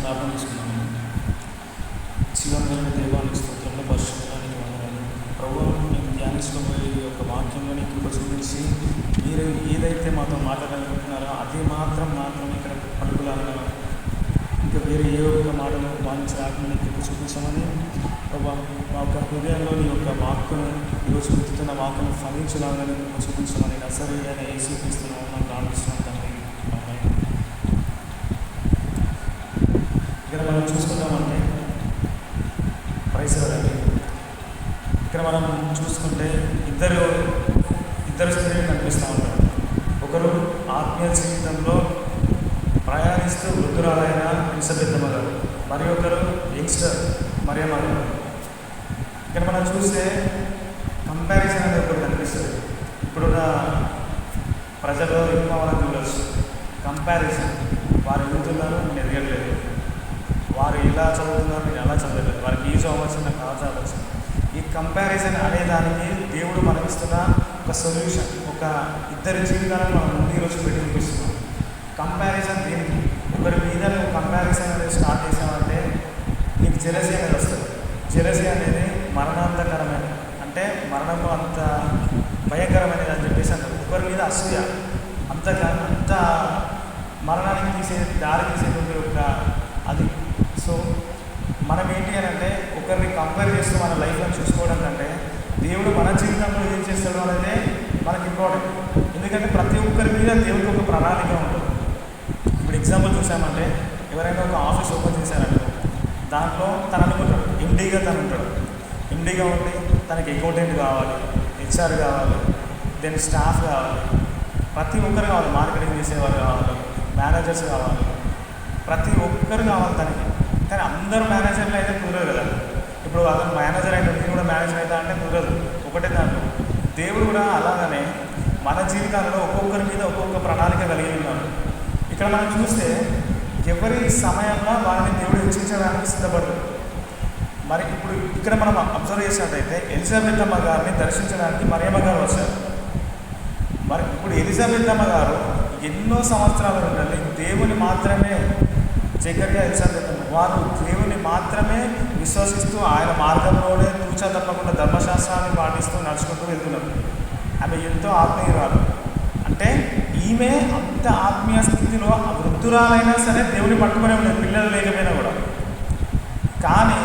ప్రార్థన చేసుకున్నాము. జీవనమైన దేవానికి స్తోత్రంలో పరిశుద్ధానికి వందనాలు. ప్రభువు, మేము ధ్యానించుకోబోయే ఈ యొక్క వాక్యంలో నీకు కృప చూపించి మీరు ఏదైతే మాతో మాట్లాడాలనుకుంటున్నారో అది మాత్రం ఇక్కడ పలుకులాగా ఇంకా వేరే ఏ ఒక్క మాటలు వాయించి రాకుండా నీకు కృప చూపించమని ప్రభు, మా యొక్క హృదయంలో నీ యొక్క వాక్కును ఈరోజు గుర్తున్న వాక్కును ఫలించలాగా నీకు కృప చూపించమని నసరి అయిన యేసుక్రీస్తునామమున మనం ప్రార్థిస్తున్నాం తండ్రి. ఆమేన్. ఇక్కడ మనం చూసుకుంటామంటే ప్రైజ్లాడండి. ఇక్కడ మనం చూసుకుంటే ఇద్దరు స్త్రీలు కనిపిస్తూ ఉంటారు. ఒకరు ఆత్మీయ జీవితంలో ప్రయాణిస్తూ వృద్ధురాలైన ఎలిజబెతమ్మ గారు, మరి ఒకరు యంగ్స్టర్ మరియమ్మ గారు. ఇక్కడ మనం చూస్తే కంపారిజన్ అనేది ఒకటి కనిపిస్తుంది. ఇప్పుడున్న ప్రజల్లో ఎక్కువ మనం చూడవచ్చు కంపారిజన్. వారు ఎదుగుతున్నారు, నేను ఎదగట్లేదు. వారు ఇలా చదువుతున్నారు, నేను ఎలా చదవలేదు. వారికి ఈ జాబ్ వచ్చింది, నాకు ఆ జాబ్ వచ్చింది. ఈ కంపారిజన్ అనేదానికి దేవుడు మనకిస్తున్న ఒక సొల్యూషన్, ఒక ఇద్దరి జీవితాలను మనం ముందు ఈరోజు పెట్టి చూపిస్తున్నాం. కంపారిజన్ దేనికి? ఒకరి మీద నువ్వు కంపారిజన్ అనేది స్టార్ట్ చేసావంటే నీకు జెలసీ అనేది వస్తుంది. జెలసీ అనేది మరణాంతకరమైనది, అంటే మరణము అంత భయంకరమైనది అని చెప్పేసి అంటారు. ఒకరి మీద అసూయ అంత మరణానికి దారి తీసేటువంటి ఒక అది. సో మనం ఏంటి అని అంటే ఒకరిని కంపేర్ చేస్తూ మన లైఫ్లో చూసుకోవడం కంటే దేవుడు మన జీవితంలో ఏం చేస్తాడు అనేది మనకి ఇంపార్టెంట్. ఎందుకంటే ప్రతి ఒక్కరి మీద దేవుడికి ఒక ప్రణాళిక ఉంటుంది. ఇప్పుడు ఎగ్జాంపుల్ చూసామంటే ఎవరైనా ఒక ఆఫీస్ ఓపెన్ చేశారంటే దాంట్లో తను అనుకుంటాడు ఎండీగా తను ఉంటాడు. ఎండీగా ఉండి తనకి అకౌంటెంట్ కావాలి, హెచ్ఆర్ కావాలి, దెన్ స్టాఫ్ కావాలి, ప్రతి ఒక్కరు కావాలి, మార్కెటింగ్ చేసేవారు కావాలి, మేనేజర్స్ కావాలి, ప్రతి ఒక్కరు కావాలి తనకి. కానీ అందరూ మేనేజర్లు అయితే కుదరదు కదా. ఇప్పుడు అతను మేనేజర్ అయితే నేను కూడా మేనేజర్ అవుతా అంటే కుదరదు. ఒకటే దాంట్లో దేవుడు కూడా అలాగనే మన జీవితాలలో ఒక్కొక్కరి మీద ఒక్కొక్క ప్రణాళిక కలిగి ఉన్నాడు. ఇక్కడ మనం చూస్తే ఎవరి సమయంలో వారిని దేవుడు హెచ్చించడానికి సిద్ధపడదు. మరి ఇప్పుడు ఇక్కడ మనం అబ్జర్వ్ చేసినట్టయితే ఎలిజబెతమ్మ గారిని దర్శించడానికి మరియమ్మ గారు వచ్చారు. మరి ఇప్పుడు ఎలిజబెతమ్మ గారు ఎన్నో సంవత్సరాల నుండి దేవుని మాత్రమే, జకర్యా ఎలిజబెతమ్మ వారు దేవుని మాత్రమే విశ్వసిస్తూ ఆయన మార్గంలోనే తూచా తప్పకుండా ధర్మశాస్త్రాన్ని పాటిస్తూ నడుచుకుంటూ వెళ్తున్నారు. ఆమె ఎంతో ఆత్మీయురాలు. అంటే ఈమె అంత ఆత్మీయ స్థితిలో వృద్ధురాలైనా సరే దేవుని పట్టుకునే ఉండేది, పిల్లలు లేకపోయినా కూడా. కానీ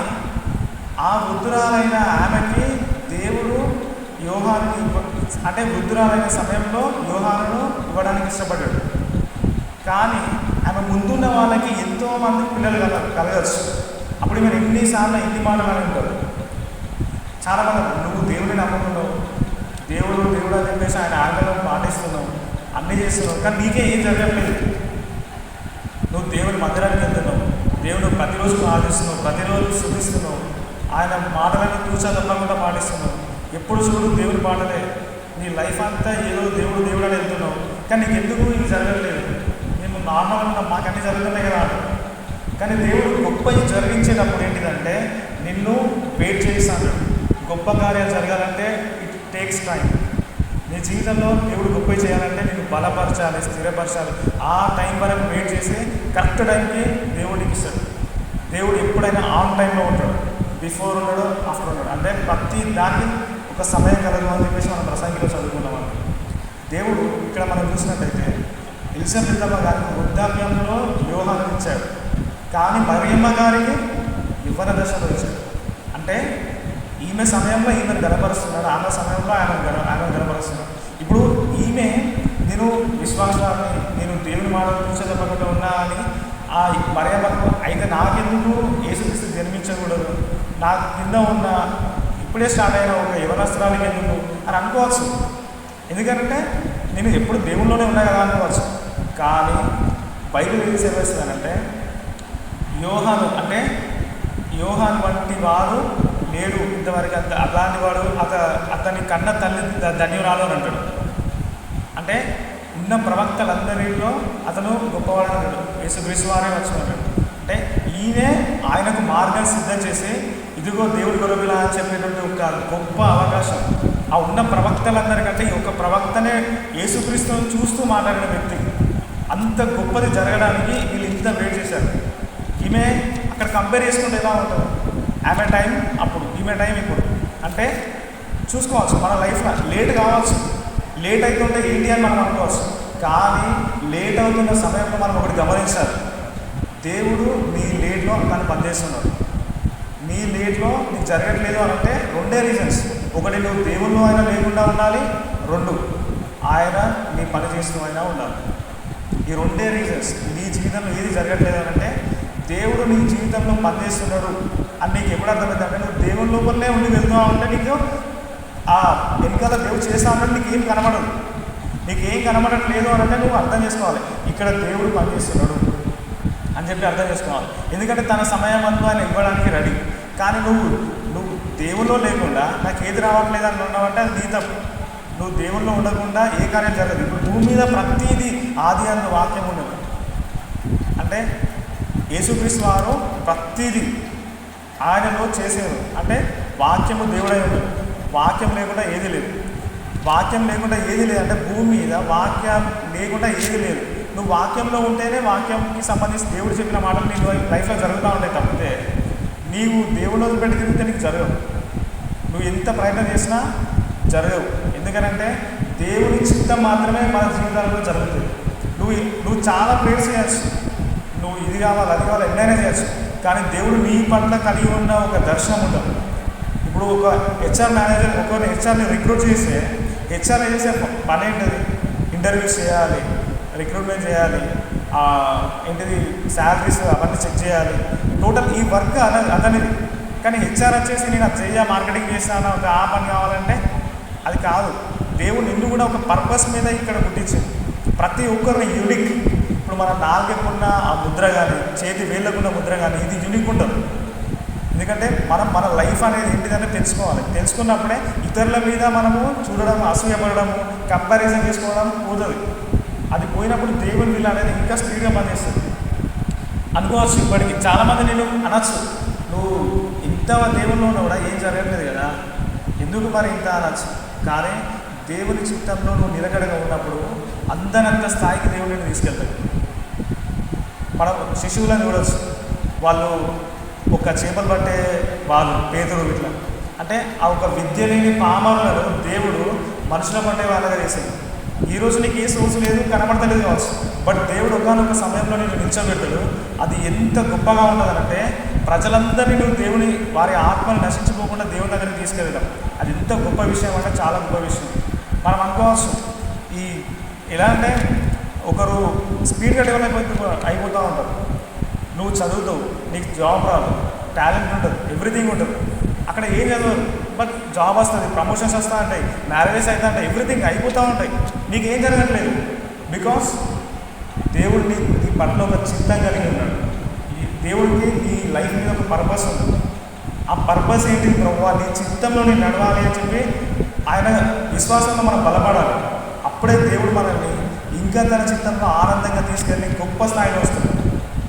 ఆ వృద్ధురాలైన ఆమెకి దేవుడు యోహాను, అంటే వృద్ధురాలైన సమయంలో యోహానును ఇవ్వడానికి ఇష్టపడ్డాడు. కానీ ఆమె ముందున్న వాళ్ళకి ఎంతోమంది పిల్లలు కలగచ్చు. అప్పుడు మీరు ఎన్నిసార్లు ఎన్ని మాటలు అని ఉంటారు. చాలామంది నువ్వు దేవుడిని నమ్ముకున్నావు, దేవుడు అని చెప్పేసి ఆయన ఆజ్ఞలను పాటిస్తున్నావు, అన్నీ చేస్తున్నావు, కానీ నీకే ఏం జరగట్లేదు. నువ్వు దేవుని మందిరానికి వెళ్తున్నావు, దేవుడు ప్రతిరోజు ప్రార్థిస్తున్నావు, ప్రతిరోజు స్తుతిస్తున్నావు, ఆయన మాటలను తూచా తప్పకుండా పాటిస్తున్నావు, ఎప్పుడు చూడు దేవుని పాటలే, నీ లైఫ్ అంతా ఏదో దేవుడు అని వెళ్తున్నావు, కానీ నీకు ఎందుకు ఇది జరగట్లేదు? మేము నార్మల్గా మాకన్నీ జరుగుతున్నాయి కదా. కానీ దేవుడు గొప్ప జరిగించేటప్పుడు ఏంటిదంటే నిన్ను వెయిట్ చేస్తాడు. గొప్ప కార్యాలు జరగాలంటే ఇట్ టేక్స్ టైం. నీ జీవితంలో దేవుడు గొప్ప చేయాలంటే నేను బలపరచాలి, స్థిరపరచాలి. ఆ టైం వరకు వెయిట్ చేసి కరెక్ట్ టైంకి దేవుడికి ఇస్తాడు. దేవుడు ఎప్పుడైనా ఆన్ టైంలో ఉంటాడు, బిఫోర్ ఉన్నాడు, ఆఫ్టర్ ఉన్నాడు. అంటే ప్రతి దానికి ఒక సమయం కలదు అని చెప్పేసి మనం ప్రసంగిలో చదువుకున్నాం. దేవుడు ఇక్కడ మనం చూసినట్టయితే ఎలిజబెతమ్మ గారికి వృద్ధాప్యంలో యోహాను ఇచ్చాడు, కానీ మరియమ్మ గారికి యవ్వన దశలో ఇచ్చాడు. అంటే ఈమె సమయంలో ఈమెను గనపరుస్తున్నాడు, ఆమె సమయంలో ఆమెను గనపరుస్తున్నాడు. ఇప్పుడు ఈమె నేను విశ్వాసాన్ని, నేను దేవుని మాటలు చూసేటప్పకుండా ఉన్నా అని ఆ మరియమ్మకు అయితే నాకెందుకు యేసుక్రీస్తు జన్మించకూడదు, నా కింద ఉన్న ఇప్పుడే స్టార్ట్ అయిన ఒక యవనస్త్రానికి ఎందుకు అని అనుకోవచ్చు. ఎందుకంటే నేను ఎప్పుడు దేవుళ్ళలోనే ఉన్నా కదా అనుకోవచ్చు. కానీ బైబిల్ ఏం సెలవిస్తుందనంటే యోహాను వంటి వాడు లేడు ఇంతవరకు, అలాంటి వాడు అతని కన్న తల్లి ధన్యురాలు అని అంటాడు. అంటే ఉన్న ప్రవక్తలందరిలో అతను గొప్పవాడు అన్నాడు. యేసుక్రీస్తు వారే వచ్చినాడు. అంటే ఈయనే ఆయనకు మార్గం సిద్ధం చేసి ఇదిగో దేవుడి గొర్రెపిల్ల అని చెప్పేటువంటి ఒక గొప్ప అవకాశం. ఆ ఉన్న ప్రవక్తలందరికంటే ఈ ఒక ప్రవక్తనే యేసుక్రీస్తుని చూస్తూ మాట్లాడిన వ్యక్తి. అంత గొప్పది జరగడానికి వీళ్ళు ఇంత వెయిట్ చేశారు. ఈమె అక్కడ కంపేర్ చేసుకుంటే ఎలా ఉంటుంది? ఆమె టైం అప్పుడు, ఈమె టైం ఇప్పుడు. అంటే చూసుకోవచ్చు మన లైఫ్లో లేట్ కావచ్చు, లేట్ అవుతుంటే ఏంటి అని మనం అనుకోవచ్చు. కానీ లేట్ అవుతున్న సమయంలో మనం ఒకటి గమనించాలి, దేవుడు నీ లేట్లో తను పనిచేస్తున్నాడు. నీ లేట్లో నీకు జరగట్లేదు అని అంటే రెండే రీజన్స్. ఒకటి, నువ్వు దేవుల్లో అయినా లేకుండా ఉండాలి. రెండు, ఆయన నీ పని చేస్తూ అయినా ఉండాలి. ఈ రెండే రీజన్స్. నీ జీవితంలో ఏది జరగట్లేదు అని అంటే దేవుడు నీ జీవితంలో పనిచేస్తున్నాడు అని నీకు ఎప్పుడు అర్థమైంది అంటే, నువ్వు దేవుని లోపలనే ఉండి వెళ్తున్నావు అంటే నీకు ఆ వెనకాల దేవుడు చేస్తా అంటే నీకు ఏం కనబడదు. నీకు ఏం కనబడట్లేదు అని అంటే నువ్వు అర్థం చేసుకోవాలి, ఇక్కడ దేవుడు పనిచేస్తున్నాడు అని చెప్పి అర్థం చేసుకోవాలి. ఎందుకంటే తన సమయం అంతా ఆయన ఇవ్వడానికి రెడీ. కానీ నువ్వు దేవుల్లో లేకుండా నాకు ఏది రావట్లేదు అని ఉన్నావంటే అది నీ తప్పు. నువ్వు దేవుల్లో ఉండకుండా ఏ కార్యం జరగదు. ఇప్పుడు భూమి మీద ప్రతీది ఆది అన్న వాక్యం ఉండదు. అంటే యేసుక్రీస్తు వారు ప్రతీది ఆయనలో చేసేది. అంటే వాక్యము దేవుడై ఉండదు. వాక్యం లేకుండా ఏది లేదు. వాక్యం లేకుండా ఏది లేదు. అంటే భూమి మీద వాక్యం లేకుండా ఏది లేదు. నువ్వు వాక్యంలో ఉంటేనే వాక్యంకి సంబంధించి దేవుడు చెప్పిన మాటలు నీ లైఫ్లో జరుగుతూ ఉంటాయి. తప్పితే నీవు దేవుళ్ళు వదిలిపెట్టి తిరిగితే నీకు జరగవు. నువ్వు ఎంత ప్రయత్నం చేసినా జరగవు. ఎందుకనంటే దేవుని చిత్తం మాత్రమే మన జీవితాలలో జరుగుతుంది. నువ్వు చాలా ప్రేయర్స్ చేయవచ్చు, నువ్వు ఇది కావాలి అది కావాలి ఎన్నైనా చేయవచ్చు. కానీ దేవుడు నీ పట్ల కలిగి ఉన్న ఒక దర్శనం ఉంటుంది. ఇప్పుడు ఒక హెచ్ఆర్ మేనేజర్ ఒకరిని హెచ్ఆర్ని రిక్రూట్ చేస్తే హెచ్ఆర్ చేసే పని ఏంటది? ఇంటర్వ్యూస్ చేయాలి, రిక్రూట్మెంట్ చేయాలి, ఏంటిది శాలరీస్ అవన్నీ చెక్ చేయాలి. టోటల్ ఈ వర్క్ అతనిది. కానీ హెచ్ఆర్ వచ్చేసి నేను అది చెయ్య మార్కెటింగ్ చేస్తాను ఒక ఆ పని కావాలంటే అది కాదు. దేవుడు నిన్ను కూడా ఒక పర్పస్ మీద ఇక్కడ పుట్టించింది. ప్రతి ఒక్కరిని యూనిక్. ఇప్పుడు మన నాలుగుకున్న ఆ ముద్ర కానీ చేతి వేళ్ళకున్న ముద్ర కానీ ఇది యూనిక్ ఉంటుంది. ఎందుకంటే మన లైఫ్ అనేది ఏంటిదని తెలుసుకోవాలి. తెలుసుకున్నప్పుడే ఇతరుల మీద మనము చూడడం, అసూయపడము, కంపారిజన్ చేసుకోవడం పోతుంది. అది పోయినప్పుడు దేవుని వీళ్ళు అనేది ఇంకా స్పీడ్గా పనిచేస్తుంది. అనుకోవచ్చు ఇప్పటికి చాలామంది నేను అనొచ్చు, నువ్వు ఇంత దేవుల్లో ఉన్నా కూడా ఏం జరగట్లేదు కదా, ఎందుకు మరి ఇంత అనొచ్చు. కానీ దేవుని చిత్తంలో నువ్వు నిలకడగా ఉన్నప్పుడు అందనంత స్థాయికి దేవుడిని తీసుకెళ్తాడు. మనం శిశువులను చూడవచ్చు, వాళ్ళు ఒక చేపలు పట్టే వాళ్ళు పేదరు ఇట్లా అంటే ఆ ఒక విద్య లేని పామరులను దేవుడు మనుషుల పట్టే వాళ్ళగా చేసేది. ఈరోజు నీకు ఏ సోర్స్ లేదు, కనబడతలేదు కావచ్చు, బట్ దేవుడు ఒకనొక సమయంలో నేను నిల్చోబెట్టాడు. అది ఎంత గొప్పగా ఉంటుందంటే ప్రజలందరినీ నువ్వు దేవుని వారి ఆత్మను నశించుకోకుండా దేవుని దగ్గరికి తీసుకెళ్ళడం అది ఎంత గొప్ప విషయం అంటే చాలా గొప్ప విషయం. మనం అనుకోవచ్చు ఈ ఎలా అంటే ఒకరు స్పీడ్గా డెవలప్ అయిపోతూ ఉంటారు. నువ్వు చదువుతావు, నీకు జాబ్ రాదు, టాలెంట్ ఉంటుంది, ఎవ్రీథింగ్ ఉంటుంది. అక్కడ ఏం చదవరు, బట్ జాబ్ వస్తుంది, ప్రమోషన్స్ వస్తూ ఉంటాయి, మ్యారేజెస్ అవుతూ ఉంటాయి, ఎవ్రీథింగ్ అయిపోతూ ఉంటాయి. నీకేం జరగట్లేదు. బికాస్ దేవుడిని నీ పట్ల ఒక చిత్తం కలిగి ఉన్నాడు. ఈ దేవుడికి నీ లైఫ్ మీద ఒక పర్పస్ ఉంది. ఆ పర్పస్ ఏంటి? ప్రభువా నీ చిత్తంలో నేను నడవాలి అని చెప్పి ఆయన విశ్వాసంలో మనం బలపడాలి. అప్పుడే దేవుడు మనల్ని ఇంకా తన చిత్తంలో ఆనందంగా తీసుకెళ్ళి గొప్ప స్థాయిలో వస్తుంది.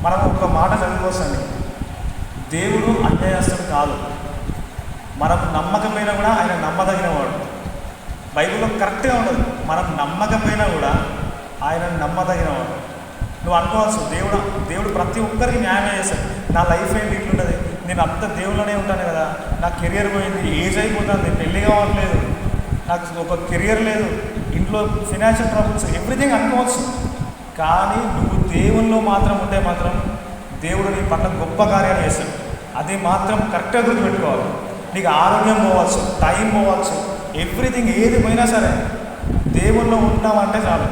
మనం ఒక మాట చదువుకోవచ్చండి, దేవుడు అన్యాయస్తుడు కాదు. మనం నమ్మకపోయినా కూడా ఆయన నమ్మదగినవాడు. బైబిల్లో కరెక్ట్గా ఉండదు. మనం నమ్మకపోయినా కూడా ఆయన నమ్మదగినవాడు. నువ్వు అనుకోవచ్చు దేవుడు ప్రతి ఒక్కరికి న్యాయమే చేస్తాడు. నా లైఫ్ ఏంటి ఇట్లుంటుంది, నేను అంత దేవుళ్ళనే ఉంటాను కదా, నా కెరియర్ పోయింది, ఏజ్ అయిపోతుంది, పెళ్ళి కావట్లేదు, నాకు ఒక కెరియర్ లేదు, ఇంట్లో ఫినాన్షియల్ ప్రాబ్లమ్స్, ఎవ్రీథింగ్ అనుకోవచ్చు. కానీ నువ్వు దేవుల్లో మాత్రం ఉంటే మాత్రం దేవుడు నీ పట్ల గొప్ప కార్యాలు చేస్తాడు. అది మాత్రం కరెక్ట్గా గుర్తుపెట్టుకోవాలి. నీకు ఆరోగ్యం పోవచ్చు, టైం పోవచ్చు, ఎవ్రీథింగ్ ఏది పోయినా సరే దేవుల్లో ఉన్నావంటే చాలు.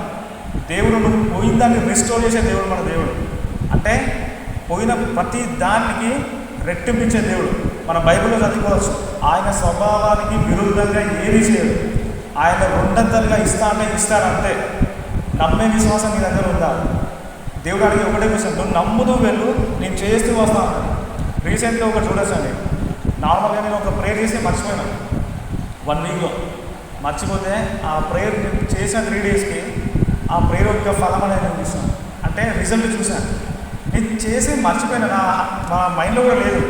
దేవుడు నువ్వు పోయిన దాన్ని రిస్టోర్ చేసే దేవుడు మన దేవుడు. అంటే పోయిన ప్రతి దానికి రెట్టింపించే దేవుడు. మన బైబిల్లో చదువుకోవచ్చు, ఆయన స్వభావానికి విరుద్ధంగా ఏది చేయడు. ఆయన రెండంతలుగా ఇస్తా అంటే ఇస్తాడు. అంతే. నమ్మే విశ్వాసం నీ దగ్గర ఉందా? దేవుడు అడిగి ఒకటే విషయం, నువ్వు నమ్ముతూ వెళ్ళు, నేను చేస్తూ వస్తాను. రీసెంట్గా ఒకటి చూడొచ్చండి, నార్మల్గా నేను ఒక ప్రేయర్ చేసి మర్చిపోయాను 1 వీక్లో. మర్చిపోతే ఆ ప్రేయర్ చేసిన 3 డేస్కి ఆ ప్రేయర్ యొక్క ఫలం అనేది నేను చూసాను. అంటే రిజల్ట్ చూశాను. నేను చేసి మర్చిపోయినా, నా మైండ్లో కూడా లేదు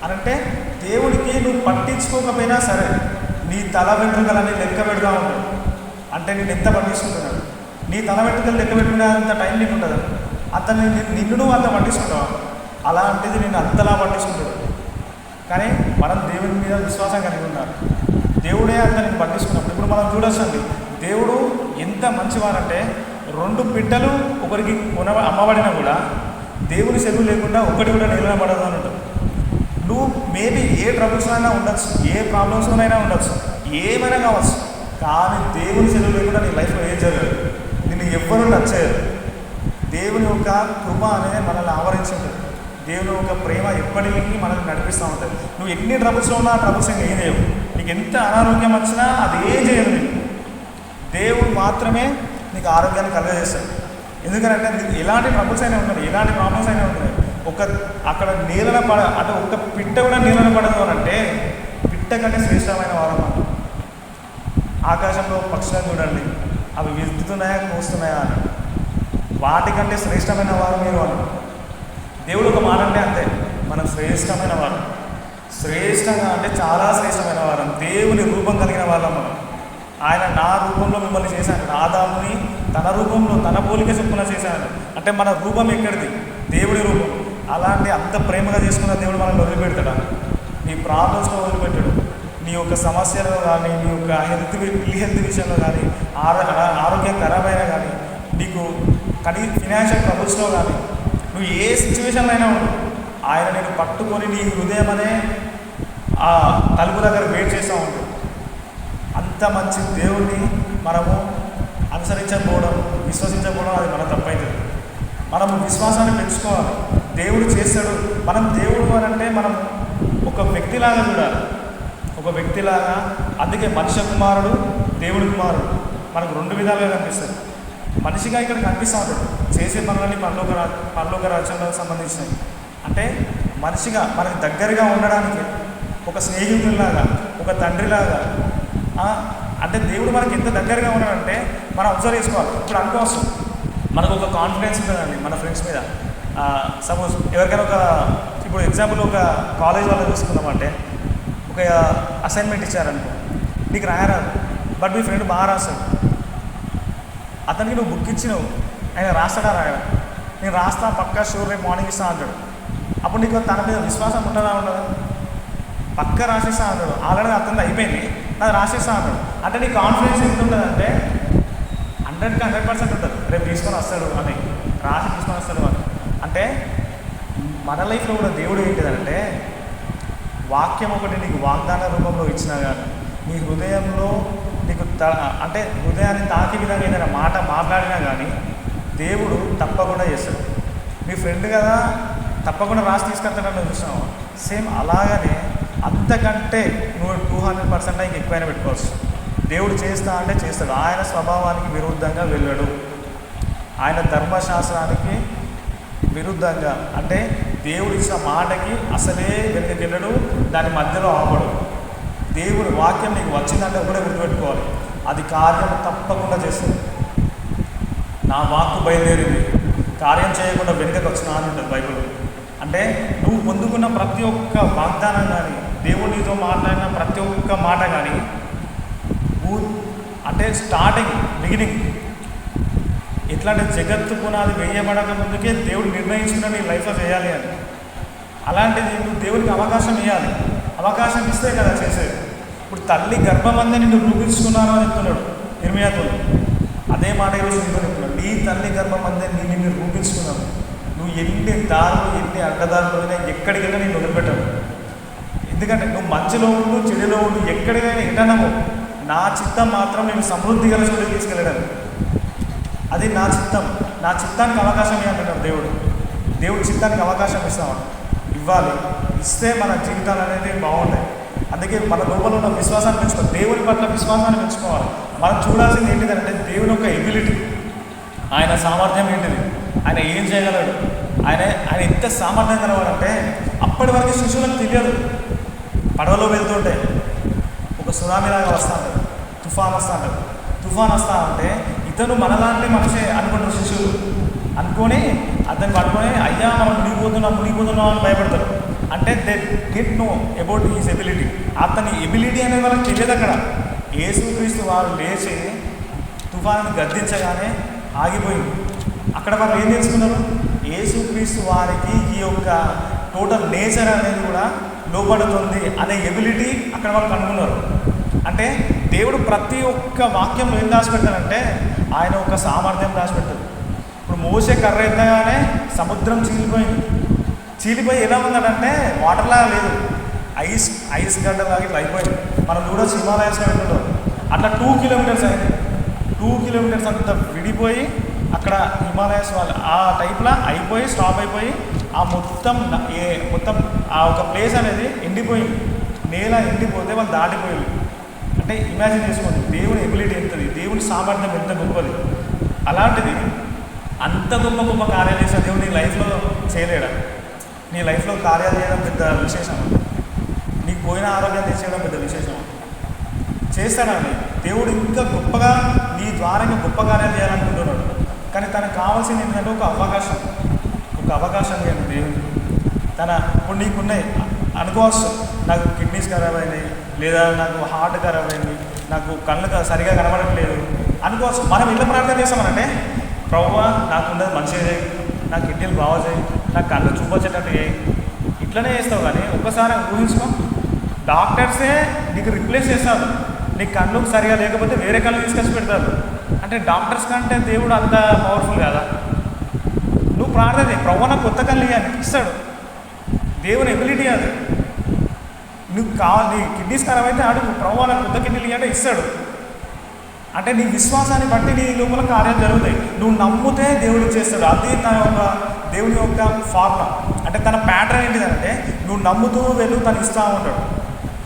అని అంటే దేవుడికి నువ్వు పట్టించుకోకపోయినా సరే నీ తల వెంట్రుకలని లెక్క పెడతా ఉంటాడు. అంటే నేను ఎంత పట్టించుకుంటున్నాడు, నీ తల వెంట్రుకలు లెక్క పెట్టుకునే అంత టైం నీకు ఉంటుంది. నిన్ను నువ్వు అంత పట్టించుకుంటావా? అలాంటిది నేను అంతలా పట్టించుకుంటాడు. కానీ మనం దేవుని మీద విశ్వాసం కలిగి ఉన్నారు. దేవుడే అంత నేను పట్టించుకున్నప్పుడు ఇప్పుడు మనం చూడొచ్చండి, దేవుడు ఎంత మంచివారంటే 2 పిట్టలు ఒకరికి అమ్మబడినా కూడా దేవుని సెలవు లేకుండా ఒకటి కూడా నిలబడదు అని ఉంటుంది. నువ్వు మేబీ ఏ ట్రబుల్స్ అయినా ఉండొచ్చు, ఏ ప్రాబ్లమ్స్లోనైనా ఉండొచ్చు, ఏమైనా కావచ్చు, కానీ దేవుని సెలవు లేకుండా నీ లైఫ్లో ఏం జరగదు. నిన్ను ఎవ్వరూ టచ్ చేయరు. దేవుని యొక్క కృప అనేది మనల్ని ఆవరించి ఉంటుంది. దేవుని యొక్క ప్రేమ ఎప్పటికీ మనల్ని నడిపిస్తూ ఉంటుంది. నువ్వు ఎన్ని ట్రబుల్స్లో ఉన్నా ఆ ట్రబుల్స్ ఇంకా ఏం చేయవు. నీకు ఎంత అనారోగ్యం వచ్చినా అది ఏం చేయదు. నీకు దేవుడు మాత్రమే నీకు ఆరోగ్యాన్ని కలుగజేస్తాడు. ఎందుకంటే ఎలాంటి ట్రబుల్స్ అయినా ఉన్నాయి, ఎలాంటి ప్రాబ్లమ్స్ అయినా ఉన్నాయి, అక్కడ నీళ్ళన అంటే ఒక పిట్ట కూడా నీళ్ళన పడదు అని అంటే పిట్ట కంటే శ్రేష్టమైన వారం మనం. ఆకాశంలో పక్షులను చూడండి, అవి విత్తుతున్నాయా కోస్తున్నాయా అని, వాటికంటే శ్రేష్టమైన వారు మీరు అని దేవుడు ఒక మాట అంటే అంతే, మనం శ్రేష్టమైన వారం. శ్రేష్టంగా అంటే చాలా శ్రేష్టమైన వారం, దేవుని రూపం కలిగిన వాళ్ళం మనం. ఆయన నా రూపంలో మిమ్మల్ని చేశాను, ఆదాముని తన రూపంలో తన పోలిక చొప్పున చేశాను. అంటే మన రూపం ఎక్కడిది? దేవుడి రూపం. అలాంటి అంత ప్రేమగా చేసుకున్న దేవుడు మనల్ని వదిలిపెడతాడా? నీ ప్రాబ్లమ్స్లో వదిలిపెట్టాడు. నీ యొక్క సమస్యలో కానీ, నీ యొక్క హెల్త్ విషయంలో కానీ, ఆరోగ్యం ఖరాబ్ అయినా కానీ, నీకు ఫినాన్షియల్ ట్రబుల్స్లో కానీ, నువ్వు ఏ సిచ్యువేషన్లో అయినా ఉండు, ఆయన నేను పట్టుకొని నీ హృదయం అనే ఆ తలుపు దగ్గర వెయిట్ చేస్తూ ఉంటాడు. అంత మంచి దేవుడిని మనము అనుసరించకపోవడం, విశ్వసించకపోవడం అది మన తప్పైతుంది. మనము విశ్వాసాన్ని పెంచుకోవాలి. దేవుడు చేస్తాడు. మనం దేవుడు అని అంటే మనం ఒక వ్యక్తిలాగా చూడాలి, ఒక వ్యక్తిలాగా. అందుకే మనుష్య కుమారుడు, దేవుడి కుమారుడు మనకు 2 విధాలుగా కనిపిస్తుంది. మనిషిగా ఇక్కడ కనిపిస్తూ ఉంటాడు, చేసే పనులన్నీ పరలోక రాజ్యంలోకి సంబంధించినవి. అంటే మనిషిగా మనకు దగ్గరగా ఉండడానికి ఒక స్నేహితుడిలాగా, ఒక తండ్రిలాగా. అంటే దేవుడు మనకి ఎంత దగ్గరగా ఉన్నాడంటే మనం అబ్జర్వ్ చేసుకోవాలి. ఇప్పుడు అనుకోవచ్చు, మనకు ఒక కాన్ఫిడెన్స్ ఉంటుందండి మన ఫ్రెండ్స్ మీద. సపోజ్ ఎవరికైనా ఇప్పుడు ఎగ్జాంపుల్ ఒక కాలేజ్ వాళ్ళు చూసుకుందామంటే, ఒక అసైన్మెంట్ ఇచ్చారనుకో, నీకు రాయరాదు, బట్ మీ ఫ్రెండ్ బాగా రాస్తాడు. అతనికి నువ్వు బుక్ ఇచ్చినావు, ఆయన రాస్తాడా రాయడా? నేను రాస్తా పక్కా షూర్, రేపు మార్నింగ్ ఇస్తా అంటాడు. అప్పుడు నీకు తన మీద విశ్వాసం ఉంటుందా ఉండదా? పక్కా రాసేస్తా అంటాడు. ఆల్రెడీ అతను అయిపోయింది, అది రాసేస్తా అంటాడు. అంటే నీ కాన్ఫిడెన్స్ ఎంత ఉంటుందంటే 100కి 100% ఉంటుంది, రేపు తీసుకొని వస్తాడు అని, రాసి తీసుకొని వస్తాడు అని. అంటే మన లైఫ్లో కూడా దేవుడు ఏంటిదంటే, వాక్యం ఒకటి నీకు వాగ్దాన రూపంలో ఇచ్చినా కానీ, నీ హృదయంలో నీకు అంటే హృదయాన్ని తాకి విధంగా ఏదైనా మాట మాట్లాడినా కానీ దేవుడు తప్పకుండా చేస్తాడు. మీ ఫ్రెండ్ కదా తప్పకుండా రాసి తీసుకెళ్తాడని నువ్వు చూసావు. సేమ్ అలాగనే అంతకంటే నువ్వు 200% ఇంక ఎక్కువైనా పెట్టుకోవచ్చు. దేవుడు చేస్తా అంటే చేస్తాడు. ఆయన స్వభావానికి విరుద్ధంగా వెళ్ళడు, ఆయన ధర్మశాస్త్రానికి విరుద్ధంగా, అంటే దేవుడు ఇచ్చిన మాటకి అసలే వెళ్ళడు, దాని మధ్యలో ఆపడు. దేవుడు వాక్యం నీకు వచ్చిందంటే ఒకటే గుర్తుపెట్టుకోవాలి, అది కార్యం తప్పకుండా చేస్తుంది. నా వాక్కు బయలుదేరింది, కార్యం చేయకుండా వెనుకకు వచ్చినా అని ఉంటుంది బైబిల్. అంటే నువ్వు పొందుకున్న ప్రతి ఒక్క వాగ్దానం కానీ, దేవుడు నీతో మాట్లాడిన ప్రతి ఒక్క మాట కానీ, అంటే బిగినింగ్ ఎట్లా అంటే జగత్తు పునాది వేయబడక ముందుకే దేవుడు నిర్ణయించుకున్న నీ లైఫ్లో చేయాలి అని. అలాంటిది నువ్వు దేవుడికి అవకాశం ఇవ్వాలి. అవకాశం ఇస్తే కదా చేసేది. ఇప్పుడు తల్లి గర్భం అందే నిన్ను రూపించుకున్నాను అని చెప్తున్నాడు ఇర్మియాతో. అదే మాట ఈరోజు నీతో చెప్తున్నాడు, నీ తల్లి గర్భం అందే నిన్ను రూపించుకున్నాను. నువ్వు ఎన్ని దారులు, ఎన్ని అడ్డదారులు అయినా ఎక్కడికైనా నేను వదిలిపెట్టాను. ఎందుకంటే నువ్వు మంచిలో ఉండు, చెడులో ఉండు, ఎక్కడికైనా ఎటనము, నా చిత్తం మాత్రం నేను సమృద్ధి గల చోటుకి తీసుకెళ్ళాను. అది నా చిత్తం. నా చిత్తానికి అవకాశం ఇవ్వంటున్నాడు దేవుడు. దేవుడి చిత్తానికి అవకాశం ఇవ్వాలి. ఇస్తే మన జీవితాలు అనేది బాగుంటాయి. అందుకే మన లోపల ఉన్న విశ్వాసాన్ని పెంచుకోవాలి, దేవుని పట్ల విశ్వాసాన్ని పెంచుకోవాలి. మనం చూడాల్సింది ఏంటిదంటే దేవుని యొక్క ఎబిలిటీ, ఆయన సామర్థ్యం ఏంటిది, ఆయన ఏం చేయగలడు, ఆయన ఎంత సామర్థ్యం కలవాడంటే అప్పటి వరకు శిశువులకు తెలియదు. పడవలో వెళ్తుంటే ఒక సునామీలాగా వస్తూ ఉంటుంది, తుఫాన్ వస్తూ ఉంటుంది. తుఫాన్ వస్తా అంటే ఇతను మనలాంటి మనిషి అనుకుంటారు శిశువులు. అనుకొని అతను పట్టుకొని అయ్యా మనం మునిగిపోతున్నాం అని భయపడతారు. అంటే they get know about his ability. అతని ఎబిలిటీ అనేది వాళ్ళకి తెలియదు. అక్కడ యేసుక్రీస్తు వారు లేచి తుఫాను గద్దించగానే ఆగిపోయింది. అక్కడ వాళ్ళు ఏం తెలుసుకున్నారు? యేసుక్రీస్తు వారికి ఈ యొక్క టోటల్ నేచర్ అనేది కూడా లోపడుతుంది అనే ఎబిలిటీ అక్కడ వాళ్ళు కనుగొన్నారు. అంటే దేవుడు ప్రతి ఒక్క వాక్యంలో ఏం దాచిపెడతాడంటే ఆయన ఒక సామర్థ్యం దాచిపెడతాడు. ఇప్పుడు మోసే కర్ర ఎత్తగానే సముద్రం చీలిపోయి ఎలా ఉందంటే వాటర్లాగా లేదు, ఐస్ గడ్డలాగా ఇట్లా అయిపోయింది. మనం చూడొచ్చు హిమాలయాస్లో వెళ్తుంటాం, అట్లా 2 కిలోమీటర్స్ అయింది. 2 కిలోమీటర్స్ అంతా విడిపోయి అక్కడ హిమాలయాస్ వాళ్ళు ఆ టైప్లో అయిపోయి స్టాప్ అయిపోయి ఆ మొత్తం ఆ ఒక ప్లేస్ అనేది ఎండిపోయింది. నేల ఎండిపోతే వాళ్ళు దాటిపోయింది. అంటే ఇమాజిన్ చేసుకోండి దేవుని ఎబిలిటీ ఎంతది, దేవుని సామర్థ్యం ఎంత గొప్పది. అలాంటిది అంత గొప్ప కార్యాలు చేసిన దేవుడు నీ లైఫ్లో చేయలేడా? నీ లైఫ్లో కార్యాలు చేయడం పెద్ద విశేషం, నీకు పోయిన ఆరోగ్యాన్ని తెచ్చేయడం పెద్ద విశేషం. చేస్తాడండి దేవుడు ఇంకా గొప్పగా నీ ద్వారా ఇంకా గొప్ప కార్యాలు చేయాలనుకుంటున్నాడు. కానీ తనకు కావాల్సింది ఏంటంటే ఒక అవకాశం ఇవ్వండి దేవుడు. ఇప్పుడు నీకున్నాయి అనుకోవచ్చు, నాకు కిడ్నీస్ ఖరాబ్ అయినాయి, లేదా నాకు హార్ట్ ఖరాబ్ అయింది, నాకు కళ్ళు సరిగా కనబడట్లేదు అనుకోవచ్చు. మనం ఇళ్ళ ప్రార్థన చేస్తామనంటే ప్రభువా నాకున్నది మంచిగా చేయి, నా కిడ్నీలు బాగా చేయి, నా కళ్ళు చూపొచ్చేటట్టు చేయి, ఇట్లనే చేస్తావు. కానీ ఒక్కసారి ఊహించుకో, డాక్టర్సే నీకు రిప్లేస్ చేస్తారు. నీ కళ్ళు సరిగా లేకపోతే వేరే కళ్ళు తీసుకొచ్చి పెడతారు. అంటే డాక్టర్స్ కంటే దేవుడు అంత పవర్ఫుల్ కదా. నువ్వు ప్రార్థన చేయి, ప్రభువా నాకు కొత్త కళ్ళు ఇవ్వాలి, ఇస్తాడు. దేవుని ఎబిలిటీ అది. నువ్వు నీ కిడ్నీస్ ఖరాబ్ అయితే అడుగు, ప్రభువా నాకు కొత్త కిడ్నీలు ఇవ్వంటే ఇస్తాడు. అంటే నీ విశ్వాసాన్ని బట్టి నీ లోపల కార్యాలు జరుగుతాయి. నువ్వు నమ్మితే దేవుడు చేస్తాడు. అది దేవుని యొక్క ఫార్ములా. అంటే తన ప్యాటర్న్ ఏంటిదంటే నువ్వు నమ్ముతూ వెళ్ళు, తను ఇస్తూ ఉంటాడు.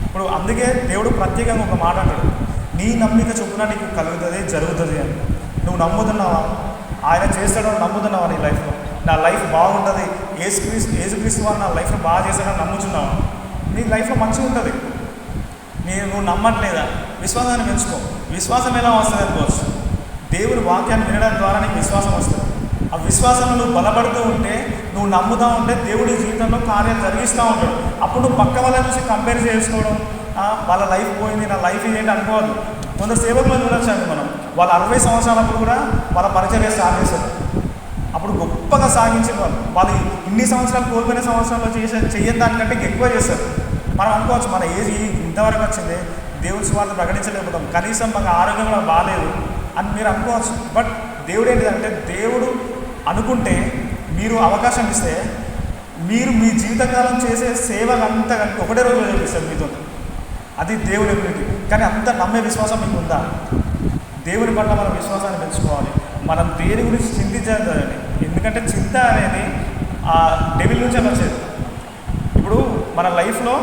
ఇప్పుడు అందుకే దేవుడు ప్రత్యేకంగా ఒక మాట అంటాడు, నీ నమ్మిక చొప్పున నీకు కలుగుతుంది, జరుగుతుంది అని. నువ్వు నమ్ముతున్నావా? ఆయన చేస్తాడో నమ్ముతున్నావా? నీ లైఫ్లో నా లైఫ్ బాగుంటుంది, యేసుక్రీస్తు వారు నా లైఫ్లో బాగా చేస్తాడని నమ్ముతున్నావా? నీ లైఫ్లో మంచిగా ఉంటుంది. నువ్వు నమ్మట్లేదా? విశ్వాసాన్ని పెంచుకో. విశ్వాసం ఎలా వస్తుంది అనుకోవచ్చు, దేవుని వాక్యాన్ని వినడం ద్వారా నీకు విశ్వాసం వస్తుంది. ఆ విశ్వాసంలో నువ్వు బలపడుతూ ఉంటే, నువ్వు నమ్ముతూ ఉంటే దేవుడి జీవితంలో కార్యాలు జరిగిస్తూ ఉంటాడు. అప్పుడు నువ్వు పక్క వాళ్ళని చూసి కంపేర్ చేసుకోవడం, వాళ్ళ లైఫ్ పోయింది నా లైఫ్ ఇదేంటి అనుకోవద్దు. కొందరు సేవకులు చూడొచ్చండి మనం, వాళ్ళు 60 సంవత్సరాలప్పుడు కూడా వాళ్ళ పరిచర్య స్టార్ట్ చేస్తారు. అప్పుడు గొప్పగా సాగించే వాళ్ళు ఇన్ని సంవత్సరాలు కోల్పోయిన సంవత్సరాల్లో చెయ్యని దానికంటే ఎక్కువ చేస్తారు. మనం అనుకోవచ్చు మన ఏజ్ ఇంతవరకు వచ్చింది, దేవుని సువార్త ప్రకటించలేకపోతాం, కనీసం మాకు ఆరోగ్యం కూడా బాగాలేదు అని మీరు అనుకోవచ్చు. బట్ దేవుడు ఏంటిదంటే, దేవుడు అనుకుంటే మీరు అవకాశం ఇస్తే మీరు మీ జీవితకాలం చేసే సేవలు అంతా కనుక ఒకటే రోజులో చేపిస్తారు మీతో. అది దేవుని ఎబిలిటీ. కానీ అంత నమ్మే విశ్వాసం మీకు ఉందా? దేవుని పట్ల మనం విశ్వాసాన్ని పెంచుకోవాలి. మనం దేని గురించి చింతించాలి. ఎందుకంటే చింత అనేది ఆ డెవిల్ నుంచే వచ్చేది. ఇప్పుడు మన లైఫ్లో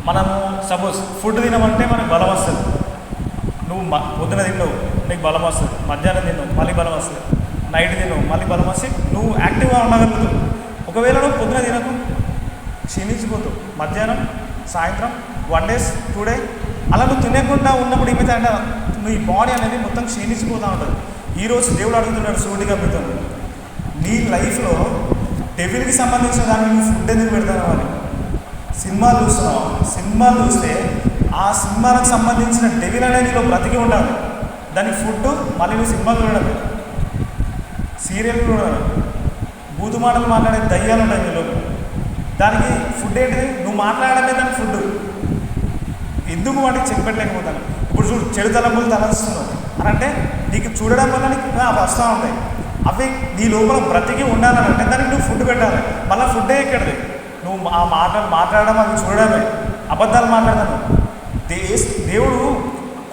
మనము సపోజ్ ఫుడ్ తినమంటే మనకు బలం వస్తుంది. నువ్వు పొద్దున తిన్నావు, నీకు బలం వస్తుంది. మధ్యాహ్నం తిన్నావు, మళ్ళీ బలం వస్తుంది. నైట్ తిన్నావు, మళ్ళీ బలం వస్తే నువ్వు యాక్టివ్గా ఉండగలుగుతావు. ఒకవేళ నువ్వు పొద్దున తినకు, క్షీణించిపోతావు. మధ్యాహ్నం, సాయంత్రం, 1 day 2 days అలా నువ్వు తినకుండా ఉన్నప్పుడు ఏమైతే అంటే నీ బాడీ అనేది మొత్తం క్షీణించిపోతూ ఉంటుంది. ఈరోజు దేవుడు అడుగుతున్నాడు సూటిగా మీతో, నీ లైఫ్లో డెవిల్కి సంబంధించిన దాన్ని నువ్వు ఫుడ్ ఎందుకు పెడతావు అని. సినిమాలు చూస్తున్నావు, సినిమాలు చూస్తే ఆ సినిమాలకు సంబంధించిన డెవిల్ అనేది నీలో బ్రతికి ఉండాలి. దానికి ఫుడ్ మళ్ళీ నువ్వు సినిమాలు చూడడం, సీరియల్ చూడాలి, బూతు మాటలు మాట్లాడే దయ్యాలు ఉంటాయి నీలో. దానికి ఫుడ్ ఏంటిది? నువ్వు మాట్లాడమే దానికి ఫుడ్. ఎందుకు వాటికి చెక్ పెట్టలేకపోతాను. ఇప్పుడు చూడు, చెడు తలంపులు తలస్తున్నావు అని అంటే నీకు చూడడం వల్ల నీకు అవి వస్తూ ఉంటాయి. అవి నీ లోపల బ్రతికి ఉండాలని అంటే దానికి నువ్వు ఫుడ్ పెట్టాలి. మళ్ళీ ఫుడ్డే ఎక్కడిది? నువ్వు ఆ మాటలు మాట్లాడడం, అవి చూడడమే, అబద్ధాలు మాట్లాడదాము. దేవుడు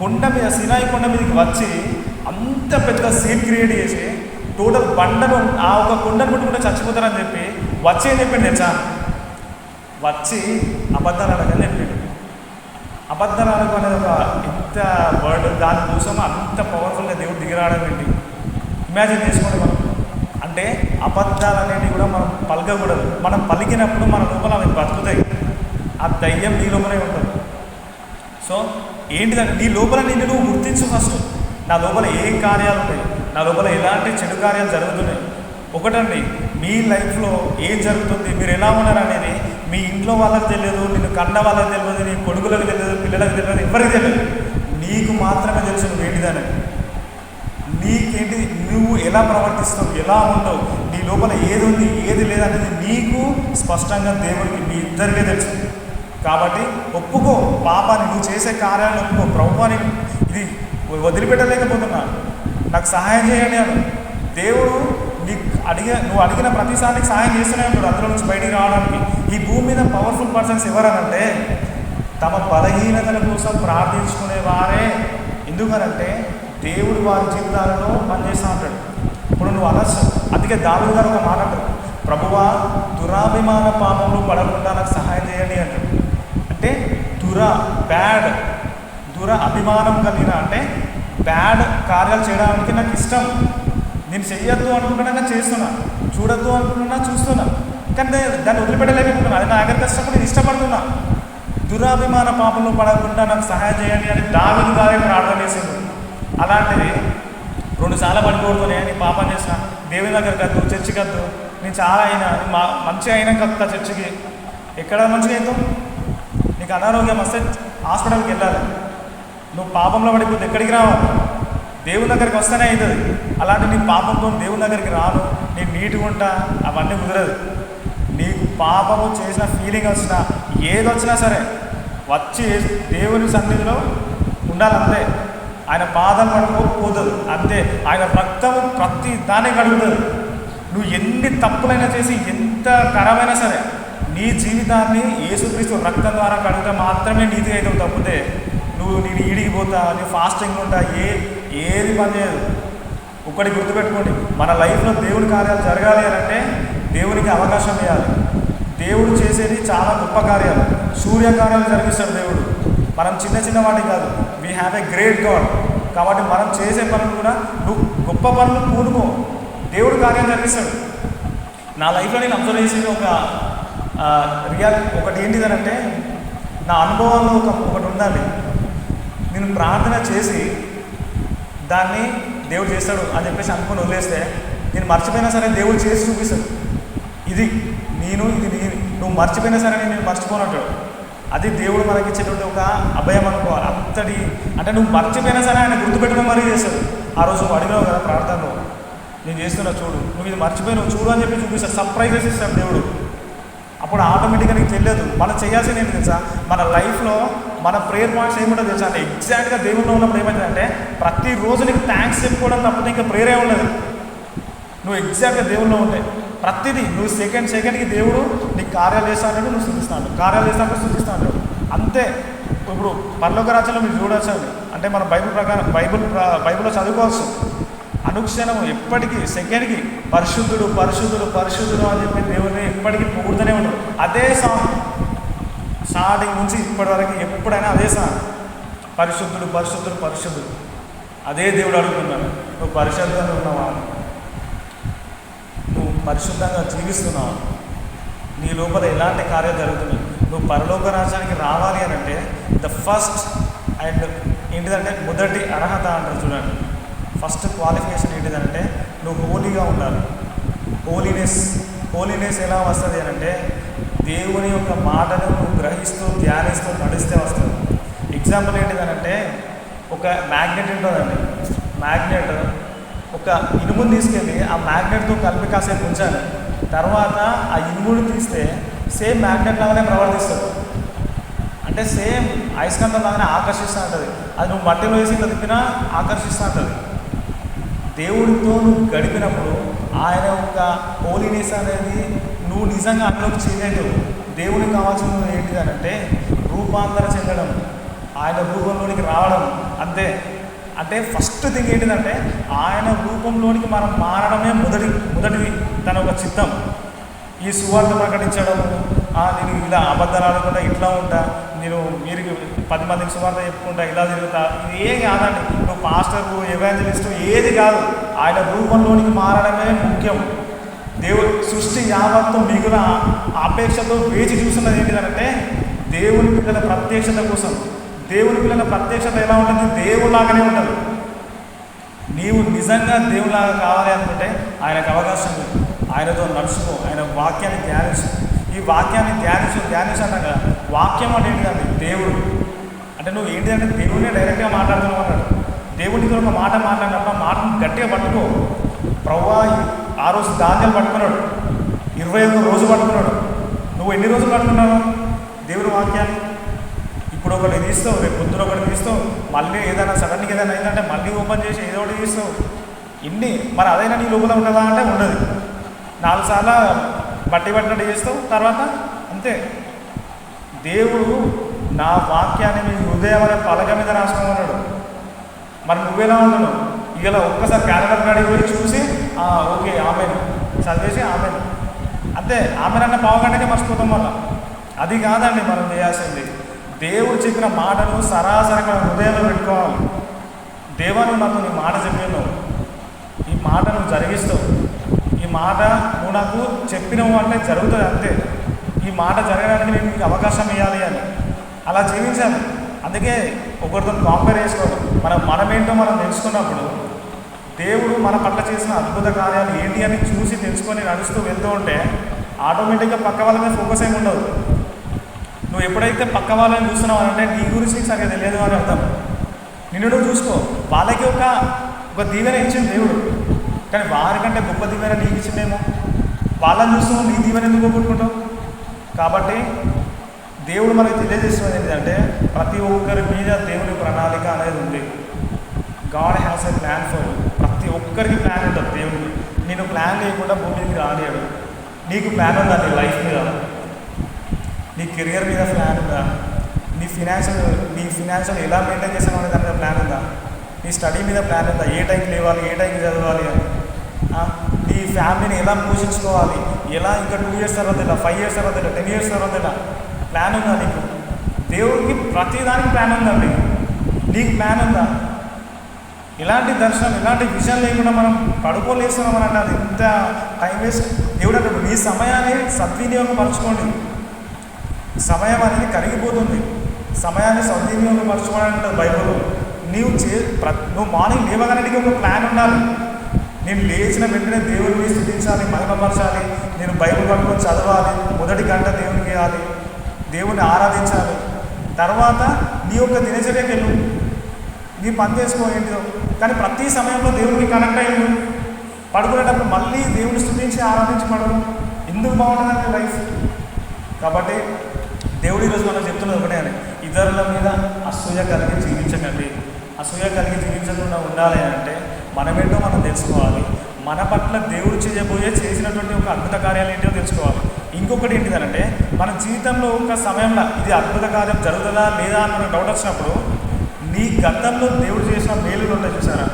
కొండ మీద, సినాయి కొండ మీదకి వచ్చి అంత పెద్ద సీన్ క్రియేట్ చేసి టోటల్ బండను ఆ ఒక కొండను ముట్టుకుంటే చచ్చిపోతారని చెప్పి వచ్చి ఏం చెప్పిండు తెలుసా? వచ్చి అబద్ధాలు అడగని చెప్పిండు. అబద్ధాలు అడగ అనేది ఒక ఎంత వర్డ్, దానికోసం అంత పవర్ఫుల్గా దేవుడు దిగిరావడం ఏంటి? ఇమాజిన్ చేసుకోండి. మనం అంటే అబద్ధాలు అనేవి కూడా మనం పలకకూడదు. మనం పలికినప్పుడు మన లోపల అవి బతుకుతాయి. ఆ దయ్యం నీ లోపలే ఉంటుంది. సో ఏంటిదంటే నీ లోపల నిన్ను నువ్వు గుర్తించు ఫస్ట్. నా లోపల ఏ కార్యాలు ఉన్నాయి, నా లోపల ఎలాంటి చెడు కార్యాలు జరుగుతున్నాయి. ఒకటండి, మీ లైఫ్లో ఏం జరుగుతుంది, మీరు ఎలా ఉన్నారు అనేది మీ ఇంట్లో వాళ్ళకి తెలియదు, నిన్ను కన్న వాళ్ళకి తెలియదు, నీ కొడుకులకు తెలియదు, పిల్లలకు తెలియదు, ఎవరికి తెలియదు. నీకు మాత్రమే తెలుసు నువ్వు ఏంటిదని. నీకేంటి, నువ్వు ఎలా ప్రవర్తిస్తావు, ఎలా ఉంటావు, నీ లోపల ఏది ఉంది ఏది లేదనేది నీకు స్పష్టంగా దేవుడికి మీ ఇద్దరికే తెలుసు. కాబట్టి ఒప్పుకో పాపాన్ని, నువ్వు చేసే కార్యాలను ఒప్పుకో. ప్రభువాని ఇది వదిలిపెట్టలేకపోతున్నా, నాకు సహాయం చేయండి అని. దేవుడు నువ్వు అడిగిన ప్రతిసారికి సహాయం చేస్తూనే ఉంటాడు అందులో నుంచి బయటికి రావడానికి. ఈ భూమి మీద పవర్ఫుల్ పర్సన్స్ ఎవరనంటే తమ బలహీనతల కోసం ప్రార్థించుకునే వారే. ఎందుకనంటే దేవుడు వారి జీవితాలలో పనిచేస్తూ ఉంటాడు. ఇప్పుడు నువ్వు అనొచ్చు, అందుకే దావీదు గారు ఒక మాట అంటారు, ప్రభువా దురాభిమాన పాపంలో పడకుండా నాకు సహాయం చేయండి అంటాడు. అంటే దుర అభిమానం కలిగిన, అంటే బ్యాడ్ కార్యాలు చేయడానికి నాకు ఇష్టం, నేను చెయ్యొద్దు అనుకుంటున్నా కానీ చేస్తున్నా, చూడొద్దు అనుకుంటున్నా చూస్తున్నా, కానీ దాన్ని వదిలిపెట్టలేకపోతున్నా. అది నా అగర్కష్టం, నేను ఇష్టపడుతున్నా. దురాభిమాన పాపంలో పడకుండా నాకు సహాయం చేయండి అని దావీదు గారే ప్రార్థన చేసింది. అలాంటిది 2 సార్లు పడిపోతున్నాయి అని పాపం చేసిన, దేవుని దగ్గరికి వద్దు, చర్చికి వద్దు, నేను చాలా అయినా మంచిగా అయినా కత్తా చర్చికి. ఎక్కడ మంచిగా అవుతావు? నీకు అనారోగ్యం వస్తే హాస్పిటల్కి వెళ్ళాలి. నువ్వు పాపంలో పడిపోతే ఎక్కడికి రావాలి? దేవుని దగ్గరికి వస్తేనే అవుతుంది. అలాంటి నీ పాపంతో దేవుని దగ్గరికి రాను, నేను నీట్గా ఉంటా, అవన్నీ కుదరదు. నీకు పాపము చేసిన ఫీలింగ్ వచ్చినా ఏది వచ్చినా సరే వచ్చి దేవుని సన్నిధిలో ఉండాలంతే. ఆయన పాదాలు పడుకోకపోతుంది అంతే. ఆయన రక్తము ప్రతి దాన్ని కడుగుతుంది. నువ్వు ఎన్ని తప్పులైనా చేసి ఎంత ఖరాబైనా సరే నీ జీవితాన్ని యేసుక్రీస్తు రక్తం ద్వారా కడిగితే మాత్రమే నీతి అవుతావు. తప్పితే నేను ఈడిగిపోతా, నేను ఫాస్టింగ్ ఉంటా, ఏది పని చేయదు. ఒకటి గుర్తుపెట్టుకోండి, మన లైఫ్లో దేవుని కార్యాలు జరగాలి అని అంటే దేవునికి అవకాశం ఇవ్వాలి. దేవుడు చేసేది చాలా గొప్ప కార్యాలు, సూర్యకార్యాలు జరిగిస్తాడు దేవుడు. మనం చిన్న చిన్న వాటి కాదు, we have a great God. కాబట్టి మనం చేసే పనులు కూడా నువ్వు గొప్ప పనులు పూనుకో, దేవుడు కార్యం జరిగిస్తాడు. నా లైఫ్లో నేను అబ్జర్వ్ చేసేది ఒకటి ఏంటిదనంటే, నా అనుభవాల్లో ఒకటి ఉండాలి. నేను ప్రార్థన చేసి దాన్ని దేవుడు చేస్తాడు అని చెప్పేసి అనుకుని వదిలేస్తే నేను మర్చిపోయినా సరే దేవుడు చేసి చూపిస్తాడు. ఇది నువ్వు మర్చిపోయినా సరే నేను మర్చిపోనంటాడు. అది దేవుడు మనకి ఇచ్చేటువంటి ఒక అభయం అనుకోవాలి. అంటే నువ్వు మర్చిపోయినా సరే ఆయన గుర్తుపెట్టడం మరీ చేస్తాడు. ఆ రోజు నువ్వు అడిగావు కదా ప్రార్థనలో, నేను చేస్తున్నా చూడు, నువ్వు ఇది మర్చిపోయినావు చూడు అని చెప్పి చూపిస్తాడు. సర్ప్రైజెస్ ఇస్తాడు దేవుడు. అప్పుడు ఆటోమేటిక్గా నీకు తెలియదు. మనం చేయాల్సింది ఏంటి తెలుసా? మన లైఫ్లో మన ప్రేయర్ పాయింట్స్ ఏముంటుందో తెలుసా? అంటే ఎగ్జాక్ట్గా దేవుల్లో ఉన్నప్పుడు ఏమవుతుందంటే ప్రతిరోజు నీకు థ్యాంక్స్ చెప్పుకోవడం తప్పితే ఇంకా ప్రేయరే ఉండదు. నువ్వు ఎగ్జాక్ట్గా దేవుల్లో ఉంటే ప్రతిదీ నువ్వు సెకండ్కి దేవుడు నీకు కార్యాలు చేస్తానంటే నువ్వు స్థుతిస్తాను, కార్యాలు చేస్తానంటే స్థుతిస్తాను అంతే. ఇప్పుడు పరలోక రాజ్యంలో మీరు చూడవచ్చు. అంటే మన బైబిల్ ప్రకారం బైబిల్లో చదువుకోవచ్చు. అనుక్షణం ఎప్పటికీ సెకండ్కి పరిశుద్ధుడు పరిశుద్ధుడు పరిశుద్ధుడు అని చెప్పి దేవుడిని ఎప్పటికీ పొగుడుతూనే ఉంటారు. అదే సాంగ్ స్టార్టింగ్ నుంచి ఇప్పటి వరకు ఎప్పుడైనా అదే సాంగ్, పరిశుద్ధుడు పరిశుద్ధుడు పరిశుద్ధుడు. అదే దేవుడు అడుగుతున్నాడు, నువ్వు పరిశుద్ధంగా ఉన్నావా, నువ్వు పరిశుద్ధంగా జీవిస్తున్నావా, నీ లోపల ఎలాంటి కార్యాలు జరుగుతున్నాయి. నువ్వు పరలోక రాజ్యానికి రావాలి అని అంటే ద ఫస్ట్ అండ్ ఏంటిదంటే మొదటి అర్హత అంటారు చూడండి. ఫస్ట్ క్వాలిఫికేషన్ ఏంటిదంటే నువ్వు హోలీగా ఉండాలి. హోలీనెస్ ఎలా వస్తుంది అని అంటే దేవుని యొక్క మాటను నువ్వు గ్రహిస్తూ ధ్యానిస్తూ నడిస్తే వస్తుంది. ఎగ్జాంపుల్ ఏంటిదనంటే ఒక మ్యాగ్నెట్ ఉంటుందండి. మ్యాగ్నెట్ ఒక ఇనుముని తీసుకెళ్ళి ఆ మ్యాగ్నెట్తో కలిపి కాసేపు ఉంచాలి. తర్వాత ఆ ఇనుముని తీస్తే సేమ్ మ్యాగ్నెట్ లాగానే ప్రవర్తిస్తుంది. అంటే సేమ్ అయస్కాంతం లాగానే ఆకర్షిస్తూ ఉంటుంది. అది నువ్వు మట్టిలో వేసి ఇట్లా తిప్పినా ఆకర్షిస్తూ ఉంటుంది. దేవుడితో నువ్వు గడిపినప్పుడు ఆయన యొక్క హోలీనెస్ అనేది నువ్వు నిజంగా అందులోకి చేయలేదు. దేవుడికి కావాల్సింది ఏంటిదనంటే రూపాంతర చెందడం, ఆయన రూపంలోనికి రావడం అంతే. అంటే ఫస్ట్ థింగ్ ఏంటిదంటే ఆయన రూపంలోనికి మనం మారడమే మొదటిది తన ఒక చిత్తం. ఈ సువార్త ప్రకటించడము, నేను ఇలా అబద్ధాలు ఆడకుండా ఇట్లా ఉంటా, మీరు 10 మందికి సువార్త చెప్పుకుంటా ఇలా తిరుగుతా, ఇది ఏం కాదండి. నువ్వు పాస్టరు ఎవాంజలిస్టు ఏది కాదు, ఆయన రూపంలోనికి మారడమే ముఖ్యం. దేవుడు సృష్టి యావత్తు మిగుల అపేక్షతో వేచి చూస్తున్నది ఏంటిదంటే దేవుని పిల్లల ప్రత్యక్షత కోసం. దేవుని పిల్లల ప్రత్యక్షత ఎలా ఉంటుంది? దేవులాగానే ఉంటుంది. నీవు నిజంగా దేవులాగా కావాలి అనుకుంటే ఆయనకు అవకాశం లేదు. ఆయనతో నడుచుకో, ఆయన వాక్యాన్ని ధ్యానించు. ఈ వాక్యాన్ని ధ్యానించు అన్నాక వాక్యం అంటే ఏంటిదండి? దేవుడు. అంటే నువ్వు ఏంటిదంటే దేవుడిని డైరెక్ట్గా మాట్లాడుతున్నావు అన్నాడు. దేవుడితో ఒక మాట మాట్లాడినప్పుడు ఆ మాటను గట్టిగా పట్టుకో. ప్రభువా ఆ రోజు ధాన్యాలు పట్టుకున్నాడు, 21 రోజు పట్టుకున్నాడు. నువ్వు ఎన్ని రోజులు పట్టుకున్నావు దేవుని వాక్యాన్ని? ఇప్పుడు ఒకటి తీస్తావు, రేపు పొద్దున ఒకటి తీస్తావు, మళ్ళీ ఏదైనా సడన్గా ఏదైనా అయిందంటే మళ్ళీ ఓపెన్ చేసి ఏదో ఒకటి తీస్తావు. ఇన్ని మరి అదైనా నీ లోపల ఉండదా అంటే ఉండదు. 4 సార్లు బట్టి పట్టినట్టు చేస్తావు, తర్వాత అంతే. దేవుడు నా వాక్యాన్ని మీ హృదయం అనే పలక మీద రాసుకోమన్నాడు. మరి నువ్వెలా ఉన్నావు? ఇలా ఒక్కసారి క్యాలెండర్ కాడికి పోయి చూసి ఓకే ఆమెను చదివేసి ఆమెను అంతే. ఆమెనన్న పావుగంటకే మర్చిపోతాం. వల్ల అది కాదండి మనం చేయాల్సింది. దేవుడు చెప్పిన మాటను సరాసరి మన హృదయంలో పెట్టుకోవాలి. దేవా నువ్వు నాతో నీ మాట చెప్పాను, ఈ మాట నువ్వు జరిగిస్తావు, ఈ మాట నువ్వు నాకు చెప్పినవు అంటే జరుగుతుంది అంతే. ఈ మాట జరగడానికి నేను నీకు అవకాశం ఇవ్వాలి అని అలా జీవించాలి. అందుకే ఒకరితో కాంపేర్ చేసుకోవాలి. మనమేంటో మనం తెలుసుకున్నప్పుడు దేవుడు మన పట్ల చేసిన అద్భుత కార్యాలు ఏంటి అని చూసి తెలుసుకొని నడుస్తూ వెళ్తూ ఉంటే ఆటోమేటిక్గా పక్క వాళ్ళ మీద ఫోకస్ ఏమి ఉండదు. నువ్వు ఎప్పుడైతే పక్క వాళ్ళని చూస్తున్నావు అంటే నీ గురించి నీకు సరిగ్గా తెలియదు అని అర్థం. నిన్ను నువ్వు చూసుకో. వాళ్ళకి ఒక దీవెన ఇచ్చింది దేవుడు, కానీ వారికంటే గొప్ప దీవెన నీకు ఇచ్చిందేమో. వాళ్ళని చూస్తున్నావు, నీ దీవెన ఎందుకు పోగొట్టుకుంటావు? కాబట్టి దేవుడు మనకి తెలియజేస్తున్నది ఏంటంటే ప్రతి ఒక్కరి మీద దేవుని ప్రణాళిక అనేది ఉంది. God has a plan for you. ప్రతి ఒక్కరికి ప్లాన్ ఉంటుంది దేవుడికి. నేను ప్లాన్ లేకుండా భూమికి రానియాడు. నీకు ప్లాన్ ఉందా? నీ లైఫ్ మీద, నీ కెరియర్ మీద ప్లాన్ ఉందా? నీ ఫినాన్షియల్ ఎలా మెయింటైన్ చేస్తావు అనే దాని మీద ప్లాన్ ఉందా? నీ స్టడీ మీద ప్లాన్ ఉందా? ఏ టైంకి లేవాలి, ఏ టైంకి చదవాలి అని? నీ ఫ్యామిలీని ఎలా పోషించుకోవాలి, ఎలా ఇంకా 2 years తర్వాత ఇలా, 5 years తర్వాత ఇలా, 10 years తర్వాత ఇలా ప్లాన్ ఉందా నీకు? దేవుడికి ప్రతిదానికి ప్లాన్ ఉందండి. నీకు ప్లాన్ ఉందా? ఇలాంటి దర్శనం, ఇలాంటి విజన్ లేకుండా మనం పడుకోలేస్తున్నాం అని అంటే అది ఇంత టైం వేస్ట్. దేవుడు అక్కడ నీ సమయాన్ని సద్వినియోగపరచుకోండి. సమయం అనేది కరిగిపోతుంది. సమయాన్ని సద్వినియోగపరచుకోవడానికి ఉంటుంది బైబిల్లో. నువ్వు మార్నింగ్ లేవగానే నీకు ఒక ప్లాన్ ఉండాలి. నేను లేచిన వెంటనే దేవుడిని స్తుతించాలి, మహిమపరచాలి, నేను బైబిల్ పట్టుకొని చదవాలి, మొదటి గంట దేవునికి ఇవ్వాలి, దేవుడిని ఆరాధించాలి. తర్వాత నీ యొక్క దినచర్యకి వెళ్ళు, నీ పని చేసుకో ఏంటిదో. కానీ ప్రతి సమయంలో దేవుడికి కనెక్ట్ అయ్యి పడుకునేటప్పుడు మళ్ళీ దేవుడిని స్తుతించి ఆరాధించి పడడం ఎందుకు బాగుంటుందంటే లైఫ్. కాబట్టి దేవుడు ఈరోజు మనం చెప్తున్నది ఒకటే అని, ఇతరుల మీద అసూయ కలిగి జీవించకండి. అసూయ కలిగి జీవించకుండా ఉండాలి అంటే మనమేంటో మనం తెలుసుకోవాలి. మన పట్ల దేవుడు చేసినటువంటి ఒక అద్భుత కార్యాలు ఏంటో తెలుసుకోవాలి. ఇంకొకటి ఏంటిదనంటే మన జీవితంలో ఒక సమయంలో ఇది అద్భుత కార్యం జరుగుతుందా లేదా అన్న డౌట్ వచ్చినప్పుడు నీ గతంలో దేవుడు చేసిన మేలులు ఉంటాయి చూసారా,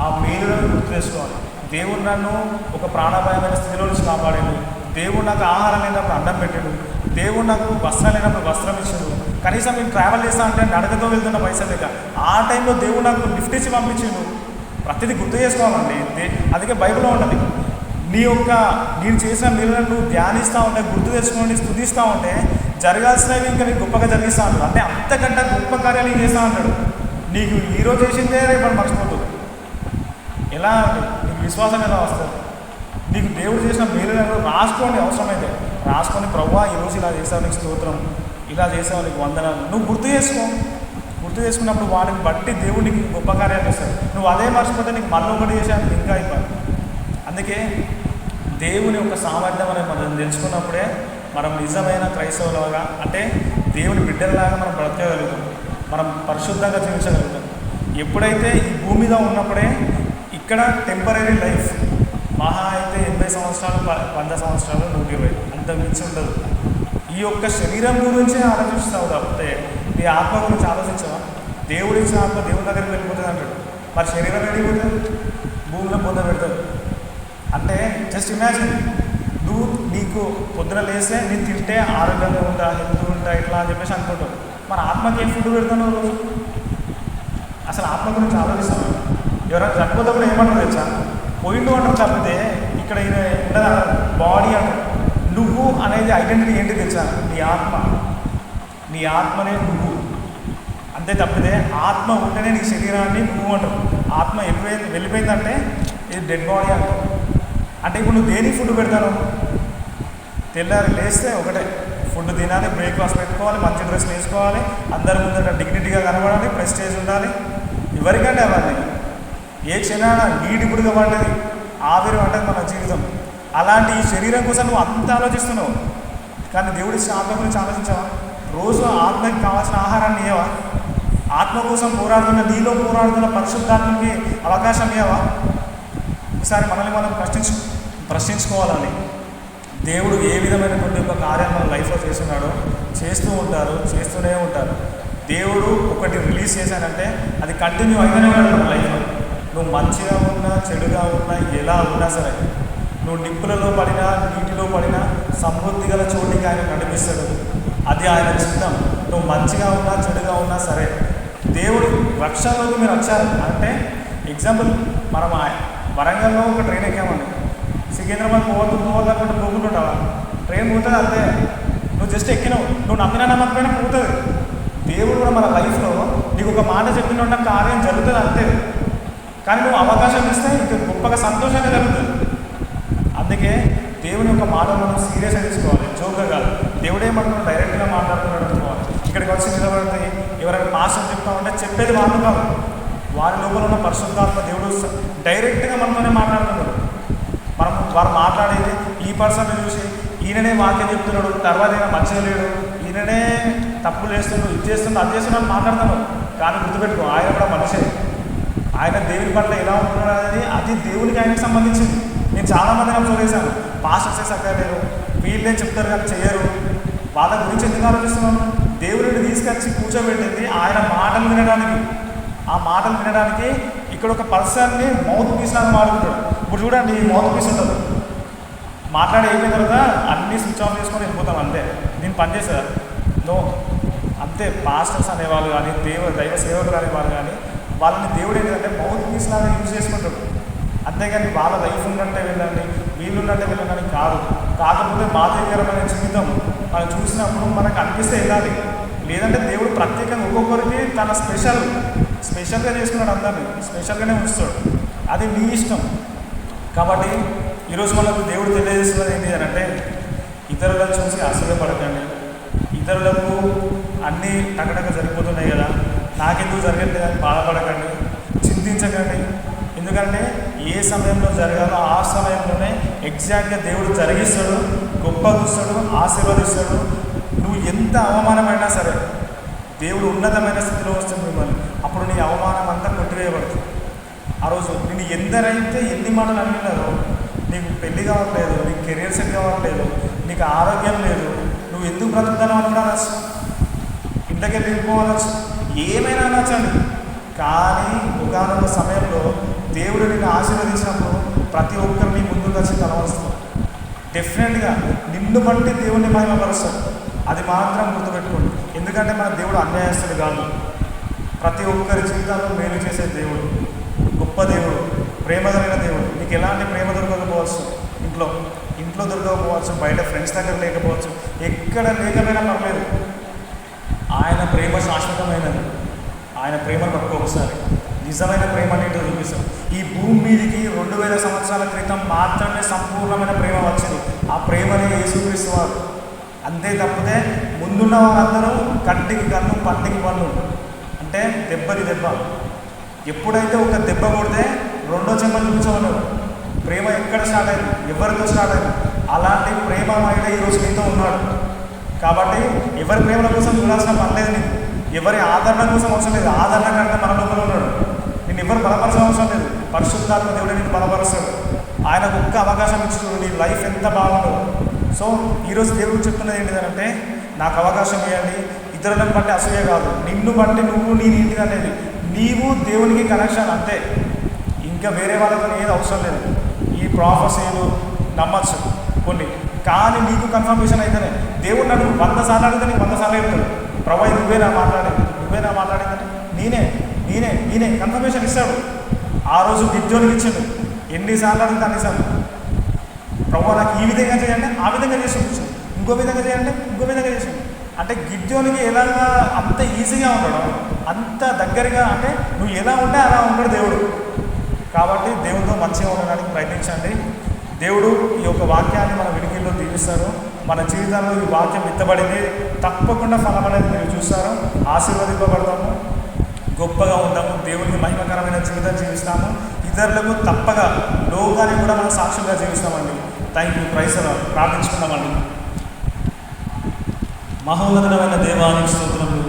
ఆ మేలులను గుర్తు చేసుకోవాలి. దేవుడు నన్ను ఒక ప్రాణాపాయమైన స్థితిలో నుంచి కాపాడాడు, దేవుడు నాకు ఆహారం లేనప్పుడు అన్నం పెట్టాడు, దేవుడు నాకు వస్త్రం లేనప్పుడు వస్త్రం ఇచ్చాడు, కనీసం నేను ట్రావెల్ చేస్తా అంటే నడకతో వెళ్తున్న పైసలు లేక ఆ టైంలో దేవుడు నాకు లిఫ్ట్ ఇచ్చి పంపించాడు. ప్రతిదీ గుర్తు చేసుకోవాలండి. అందుకే బైబిల్లో ఉంటుంది, నేను చేసిన మేలులను నువ్వు ధ్యానిస్తూ ఉంటే, గుర్తు తెచ్చుకోండి, స్తుతిస్తూ ఉంటే జరగాల్సినవి ఇంకా నీకు గొప్పగా జరిగిస్తూ ఉంటాడు. అంటే అంతకంటే గొప్ప కార్యాలు నేను చేస్తూ ఉంటాడు. నీకు ఈరోజు చేసిందే రేపు మర్చిపోతుంది. ఎలా నీకు విశ్వాసం ఎలా వస్తుంది? నీకు దేవుడు చేసిన మేలులను రాసుకోండి, అవసరమైతే రాసుకొని, ప్రభువా ఈరోజు ఇలా చేసావు, నీకు స్తోత్రం, ఇలా చేసావు, నీకు వందనాలు నువ్వు గుర్తు చేసుకో. గుర్తు చేసుకున్నప్పుడు వాటిని బట్టి దేవుడు నీకు గొప్ప కార్యాలు చేస్తాడు. నువ్వు అదే మర్చిపోతే నీకు మళ్ళీ ఒకటి చేసాను ఇంకా అయిపోయి. అందుకే దేవుని యొక్క సామర్థ్యం అనేది మనం తెలుసుకున్నప్పుడే మనం నిజమైన క్రైస్తవులుగా, అంటే దేవుని బిడ్డలలాగా మనం బ్రతకగలుగుతాం, మనం పరిశుద్ధంగా జీవించగలుగుతాం. ఎప్పుడైతే ఈ భూమి మీద ఉన్నప్పుడే ఇక్కడ టెంపరీ లైఫ్, మహా అయితే 80 సంవత్సరాలు, 100 సంవత్సరాలు, 120, అంత మించి ఉండదు. ఈ యొక్క శరీరం గురించి ఆలోచిస్తావు తప్పితే నీ ఆత్మ గురించి ఆలోచించవా? దేవుడు ఇచ్చిన ఆత్మ దేవుడి దగ్గరికి వెళ్ళిపోతుంది అంటాడు. మరి శరీరం వెళ్ళిపోతుంది, భూమిలో పొంద పెడతాడు. అంటే జస్ట్ ఇమాజిన్, నీకు పొద్దున లేస్తే నేను తింటే ఆరోగ్యంగా ఉంటా, హెల్త్ ఉంటా, ఇట్లా అని చెప్పేసి అనుకుంటావు. మరి ఆత్మకి ఏం ఫుడ్ పెడతాను రోజు? అసలు ఆత్మ గురించి ఆలోచిస్తాను. ఎవరైనా చనిపోతే ఏమంటారు తెలుసా? పోయిండు అంటారు తప్పితే ఇక్కడ ఉండదా బాడీ అంటారు. నువ్వు అనేది ఐడెంటిటీ ఏంటి తెలుసా? నీ ఆత్మనే నువ్వు, అంతే తప్పితే ఆత్మ ఉంటేనే నీ శరీరాన్ని నువ్వు అంటారు. ఆత్మ ఎప్పుడైతే వెళ్ళిపోయిందంటే ఇది డెడ్ బాడీ అంటారు. అంటే ఇప్పుడు నువ్వు దేనికి ఫుడ్ పెడతాను? తెల్లారి లేస్తే ఒకటే ఫుడ్ తినాలి, బ్రేక్ఫాస్ట్ పెట్టుకోవాలి, మంచి డ్రెస్లు వేసుకోవాలి, అందరి ముందర డిగ్నిటీగా కనబడాలి, ప్రెస్టేజ్ ఉండాలి, ఎవరికంటే అవన్నీ ఏ క్షణాన నీటిపుడుగా పడ్డది, ఆవిరి పడ్డది మన జీవితం. అలాంటి ఈ శరీరం కోసం నువ్వు అంత ఆలోచిస్తున్నావు, కానీ దేవుడి ఆత్మ గురించి ఆలోచించావా? రోజు ఆత్మకి కావాల్సిన ఆహారాన్ని ఇవ్వవా? ఆత్మ కోసం పోరాడుతున్న నీలో పోరాడుతున్న పరిశుద్ధాత్మకి అవకాశం ఇవ్వవా? ఒకసారి మనల్ని మనం ప్రశ్నించుకోవాలని. దేవుడు ఏ విధమైనటువంటి ఒక కార్యం మన లైఫ్లో చేస్తున్నాడో చేస్తూనే ఉంటారు. దేవుడు ఒకటి రిలీజ్ చేశానంటే అది కంటిన్యూ అయితేనే ఉన్నాడు మన లైఫ్లో. నువ్వు మంచిగా ఉన్నా చెడుగా ఉన్నా ఎలా ఉన్నా సరే, నువ్వు నిప్పులలో పడినా నీటిలో పడినా సమృద్ధి గల చోటికి ఆయన నడిపిస్తాడు. అది ఆయన చిత్తం. నువ్వు మంచిగా ఉన్నా చెడుగా ఉన్నా సరే, దేవుడు రక్షణలోకి మీరు వచ్చారు అంటే, ఎగ్జాంపుల్ మనం వరంగల్లో ఒక ట్రైన్ ఎక్కామండి, సికింద్రాబాద్ పోవాలనుకుంటే పోకుంటుంటావా? ట్రైన్ పోతుంది అంతే, నువ్వు జస్ట్ ఎక్కినావు, నువ్వు నమ్మినా నమ్మకపోయినా పోతుంది. దేవుడు కూడా మన లైఫ్లో నీకు ఒక మాట చెప్పిన కార్యం జరుగుతుంది అంతే, కానీ నువ్వు అవకాశం ఇస్తే ఇంకా గొప్పగా సంతోషంగా జరుగుతుంది. అందుకే దేవుని యొక్క మాట మనం సీరియస్గా తీసుకోవాలి, జోక్గా కాదు. దేవుడేమంటున్నాడు, డైరెక్ట్గా మాట్లాడుతున్నాడు అనుకోవాలి. ఇక్కడికి వచ్చి నిలబడితే ఎవరైనా పాస్టర్ చెప్తామంటే చెప్పేది వాళ్ళు కాదు, వారి లోపల ఉన్న పరిశుద్ధాత్మ దేవుడు డైరెక్ట్గా మనతోనే మాట్లాడుతున్నాడు. వారు మాట్లాడేది ఈ పర్సన్ని చూసి ఈయననే వాక్యం చెప్తున్నాడు, తర్వాత ఈయన మంచిగా లేడు, ఈయననే తప్పులు చేస్తున్నాడు, ఇది చేస్తున్నాడు, అది చేస్తున్నాడు మాట్లాడుతున్నాడు. కానీ గుర్తుపెట్టుకో, ఆయన కూడా మనిషే. ఆయన దేవుని పట్ల ఎలా ఉంటున్నాడు అనేది అది దేవునికి ఆయనకు సంబంధించింది. నేను చాలామందిని అబ్జర్వ్ చేశాను, పాస్టర్స్ సక్కలేరు, వీళ్ళే చెప్తారు కానీ చెయ్యరు. వాళ్ళ గురించి ఎందుకు ఆలోచిస్తున్నాను? దేవుడిని తీసుకొచ్చి కూర్చోబెట్టింది ఆయన మాటలు వినడానికి. ఆ మాటలు వినడానికి ఇక్కడ ఒక పర్సన్ని మౌత్ పీస్ లాగా మాట్లాడుతాడు. ఇప్పుడు చూడండి, ఈ మౌత్ పీస్ ఉంటుంది, మాట్లాడి అయిపోయిన తర్వాత అన్నీ స్విచ్ ఆఫ్ చేసుకొని వెళ్ళిపోతాం అంతే. నేను పనిచేస్తాను నో అంతే. పాస్టర్స్ అనేవాళ్ళు కానీ దైవ సేవకులు అనేవాళ్ళు కానీ వాళ్ళని దేవుడు ఏంటంటే మౌత్ పీస్ లాగా యూజ్ చేసుకుంటాడు. అంతేగాని వాళ్ళ లైఫ్ ఉన్నట్టే వెళ్ళండి, వీళ్ళు ఉన్నట్టే వెళ్ళండి కాదు. కాకపోతే బాధ్యకరమైన జీవితం మనం చూసినప్పుడు మనకు అనిపిస్తే వెళ్ళాలి. లేదంటే దేవుడు ప్రత్యేకంగా ఒక్కొక్కరికి తన స్పెషల్గా చేసుకున్నాడు, అందరినీ స్పెషల్గానే ఉంచుతాడు. అది నీ ఇష్టం. కాబట్టి ఈరోజు మనకు దేవుడు తెలియజేస్తున్నది ఏంటి అని అంటే, ఇతరులను చూసి అసూయపడకండి. ఇతరులకు అన్నీ టకటక జరిగిపోతున్నాయి కదా, నాకెందుకు జరగట్లేదు అని బాధపడకండి, చింతించకండి. ఎందుకంటే ఏ సమయంలో జరగాలో ఆ సమయంలోనే ఎగ్జాక్ట్గా దేవుడు జరిగిస్తాడు, గొప్పగిస్తాడు, ఆశీర్వదిస్తాడు. నువ్వు ఎంత అవమానమైనా సరే దేవుడు ఉన్నతమైన స్థితిలో వస్తుంది మిమ్మల్ని. అప్పుడు నీ అవమానం అంతా కొట్టివేయబడుతుంది. ఆ రోజు నేను ఎందరైతే ఎన్ని మాటలు అన్నారో, నీకు పెళ్లి కావట్లేదు, నీకు కెరీర్ సెట్ కావట్లేదు, నీకు ఆరోగ్యం లేదు, నువ్వు ఎందుకు బ్రతుకుతానో అని కూడా అనొచ్చు, ఇంట్లోకి వెళ్ళిపోవచ్చు, ఏమైనా అనొచ్చండి. కానీ ఒకనొక సమయంలో దేవుడు నిన్ను ఆశీర్వదించినప్పుడు ప్రతి ఒక్కరిని ముందుకు వచ్చి కలవరుస్తాడు. డెఫినెట్గా నిన్ను బట్టి దేవుడిని మహిమపరుస్తాడు. అది మాత్రం గుర్తుపెట్టుకోండి. ఎందుకంటే మన దేవుడు అన్యాయస్తుడు కాదు, ప్రతి ఒక్కరి జీవితాల్లో మేలు చేసే దేవుడు, గొప్ప దేవుడు, ప్రేమ కలిగిన దేవుడు. నీకు ఎలాంటి ప్రేమ దొరకకపోవచ్చు, ఇంట్లో దొరకకపోవచ్చు, బయట ఫ్రెండ్స్ దగ్గర లేకపోవచ్చు, ఎక్కడ లేకపోయినా పర్లేదు, ఆయన ప్రేమ శాశ్వతమైనది. ఆయన ప్రేమను పట్టుకో ఒకసారి. నిజమైన ప్రేమ అనేది చూపిస్తాం. ఈ భూమి మీదికి 2000 సంవత్సరాల క్రితం మాత్రమే సంపూర్ణమైన ప్రేమ వచ్చింది. ఆ ప్రేమనే యేసుక్రీస్తు వారు. అంతే తప్పితే ముందున్న వారందరూ కంటికి కన్ను పంటికి పన్ను, అంటే దెబ్బకి దెబ్బ. ఎప్పుడైతే ఒక దెబ్బ కొడితే రెండో చెంప చూపించమన్నారు. ప్రేమ ఎక్కడ స్టార్ట్ అయింది, ఎవరితో స్టార్ట్ అయింది? అలాంటి ప్రేమ మైన ఈరోజు నీతో ఉన్నాడు. కాబట్టి ఎవరి ప్రేమల కోసం చూడాల్సిన పని లేదు, నీకు ఎవరి ఆదరణ కోసం అవసరం లేదు. ఆదరణ కంటే మన లోపల ఉన్నాడు. నేను ఎవరు బలపరచడం అవసరం లేదు, పరిశుద్ధాత్మ దేవుడు నేను బలపరుస్తాడు. ఆయనకు ఒక్క అవకాశం ఇచ్చుడు, నీ లైఫ్ ఎంత బాగుండదు. సో ఈరోజు దేవుడు చెప్తున్నది ఏంటిదంటే, నాకు అవకాశం ఇవ్వండి. ఇతరులను బట్టి అసూయ కాదు, నిన్ను బట్టి నువ్వు నీ నీటిది అనేది. నీవు దేవునికి కనెక్షన్ అంతే, ఇంకా వేరే వాళ్ళతో ఏది అవసరం లేదు. ఈ ప్రాఫెసీలు నమ్మచ్చు కొన్ని, కానీ నీకు కన్ఫర్మేషన్ అయితేనే. దేవుడు నన్ను 100 సార్లు అడిగితే నీకు 100 సార్లు చెప్తాడు, ప్రభు నువ్వేనా మాట్లాడిందంటే నేనే కన్ఫర్మేషన్ ఇస్తాడు. ఆ రోజు గిద్యోనికి ఇచ్చాడు, ఎన్నిసార్లు అడిగితే అన్నిసార్లు. ప్రభు నాకు ఈ విధంగా చేయండి, ఆ విధంగా చేసి చూపించాడు, ఇంకో విధంగా చేయండి, ఇంకో విధంగా చేసాడు. అంటే గిద్యోనికి ఎలాగా అంత ఈజీగా ఉండడం, అంత దగ్గరగా, అంటే నువ్వు ఎలా ఉంటే అలా ఉంటాడు దేవుడు. కాబట్టి దేవుడితో మంచిగా ఉండడానికి ప్రయత్నించండి. దేవుడు ఈ యొక్క వాక్యాన్ని మన వినికిల్లో దీవిస్తారు. మన జీవితంలో ఈ వాక్యం విత్తబడింది, తప్పకుండా ఫలం అనేది మీరు చూస్తారు, ఆశీర్వదింపబడతాము. గొప్పగా ఉంటాము, దేవునికి మహిమకరమైన జీవితం జీవిస్తాము, ఇతరులకు తప్పగా లోకానికి కూడా మనం సాక్షిగా జీవిస్తామండి. Thank you. ప్రైజ్ ప్రార్థించుకున్నామండి. మహోన్నతమైన దేవానికి స్తోత్రములు,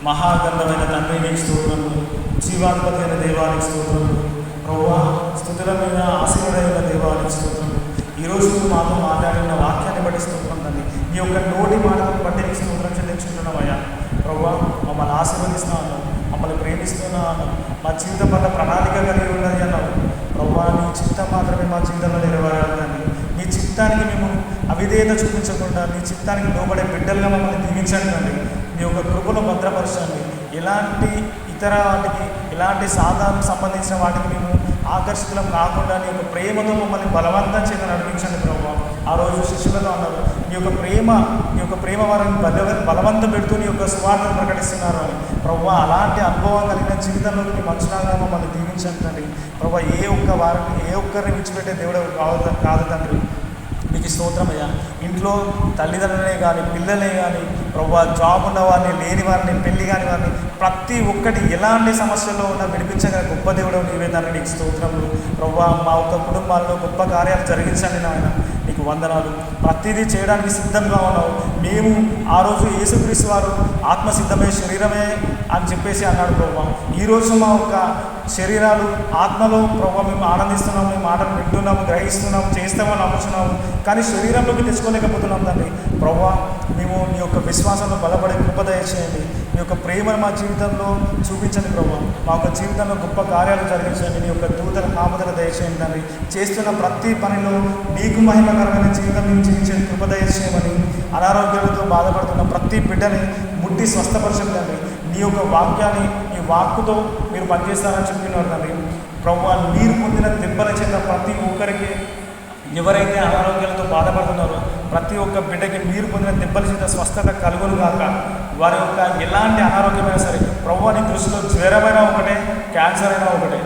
మహాగంధమైన తండ్రి నీకు స్తోత్రములు, జీవాధిపతి అయిన దేవానికి స్తోత్రములు, ప్రభువా స్తుతులమైన ఆశీర్వాదమైన దేవానికి స్తోత్రములు. ఈరోజు మాతో మాట్లాడిన వాక్యాన్ని బట్టి స్తోత్రం తండ్రి, నీ యొక్క నోటి మాటలను బట్టి నీకు స్తోత్రం చెల్లించుకుంటున్నామయ్యా. ప్రభువా మమ్మల్ని ఆశీర్వదిస్తున్నాను, మమ్మల్ని ప్రేమిస్తున్నాను, మా జీవితం పట్ల ప్రణాళిక కలిగి ఉన్నది అన్నావు. ప్రభువా నీ చిత్తం మాత్రమే మా జీవితంలో నెరవేరాలని, నీ చిత్తానికి మేము అవిధేయత చూపించకుండా నీ చిత్తానికి లోబడే బిడ్డలుగా మమ్మల్ని దీవించండి తండ్రి. నీ యొక్క కృపను భద్రపరచండి. ఎలాంటి ఇతర వాటికి, ఎలాంటి సాధారణ సంబంధించిన వాటికి మేము ఆకర్షితులం కాకుండా నీ యొక్క ప్రేమతో మమ్మల్ని బలవంతం చేత నడిపించండి ప్రభువా. ఆ రోజు శిష్యులతో అన్నారు, నీ యొక్క ప్రేమ వారిని బలవంతం పెడుతూ నీ యొక్క సువార్తను ప్రకటిస్తున్నారు అని. ప్రభువా అలాంటి అనుభవం కలిగిన జీవితంలోకి నీ మంచులాగా మమ్మల్ని దీవించండి తండ్రి. ప్రభువా ఏ ఒక్కరిని విడిచిపెట్టే దేవుడు కాదు తండ్రి. నీకు స్తోత్రమయ్యా. ఇంట్లో తల్లిదండ్రులనే కానీ, పిల్లలే కానీ, ప్రభువా జాబ్ ఉన్న వారిని, లేని వారిని, పెళ్లి కాని వారిని, ప్రతి ఒక్కటి ఎలాంటి సమస్యల్లో ఉన్నా విడిపించగల గొప్ప దేవుడు నీవే తండ్రి. నీకు స్తోత్రములు ప్రభువా. మా ఒక్క కుటుంబాల్లో గొప్ప కార్యాలు జరిగించండి నాయన. నీకు వందనాలు. ప్రతిదీ చేయడానికి సిద్ధంగా ఉన్నావు. మేము ఆ రోజు యేసుక్రీస్తు వారు ఆత్మసిద్ధమే శరీరమే అని చెప్పేసి అన్నాడు ప్రభువా. ఈరోజు మా యొక్క శరీరాలు ఆత్మలో ప్రభువా మేము ఆనందిస్తున్నాము, మేము మాటలు వింటున్నాము, గ్రహిస్తున్నాము, చేస్తామని నమ్ముతున్నాము, కానీ శరీరంలోకి తెచ్చుకోలేకపోతున్నాం తండ్రి. ప్రభువా మేము నీ యొక్క విశ్వాసంలో బలపడే కృప దయచేయండి. నీ యొక్క ప్రేమను మా జీవితంలో చూపించండి ప్రభువా. మా యొక్క జీవితంలో గొప్ప కార్యాలు జరిగించండి. నీ యొక్క దూతల కాపుదల దయచేయండి తండ్రి. చేస్తున్న ప్రతి పనిలో నీకు మహిమకరమైన జీవితం మేము జీవించే కృప దయచేయమని, అనారోగ్యాలతో బాధపడుతున్న ప్రతి బిడ్డని ముట్టి స్వస్థపరచండి తండ్రి. నీ యొక్క వాక్యాన్ని, నీ వాక్కుతో మీరు పనిచేస్తారని చెప్పినారు తండ్రి. ప్రభువా మీరు పొందిన దెబ్బల చేత ప్రతి ఒక్కరికి, ఎవరైతే అనారోగ్యాలతో బాధపడుతున్నారో ప్రతి ఒక్క బిడ్డకి మీరు పొందిన దెబ్బల చేత స్వస్థత కలుగును గాక. వారి యొక్క ఎలాంటి అనారోగ్యమైనా సరే ప్రభువా నీ దృష్టిలో జ్వరమైనా ఒకటే, క్యాన్సర్ అయినా ఒకటే,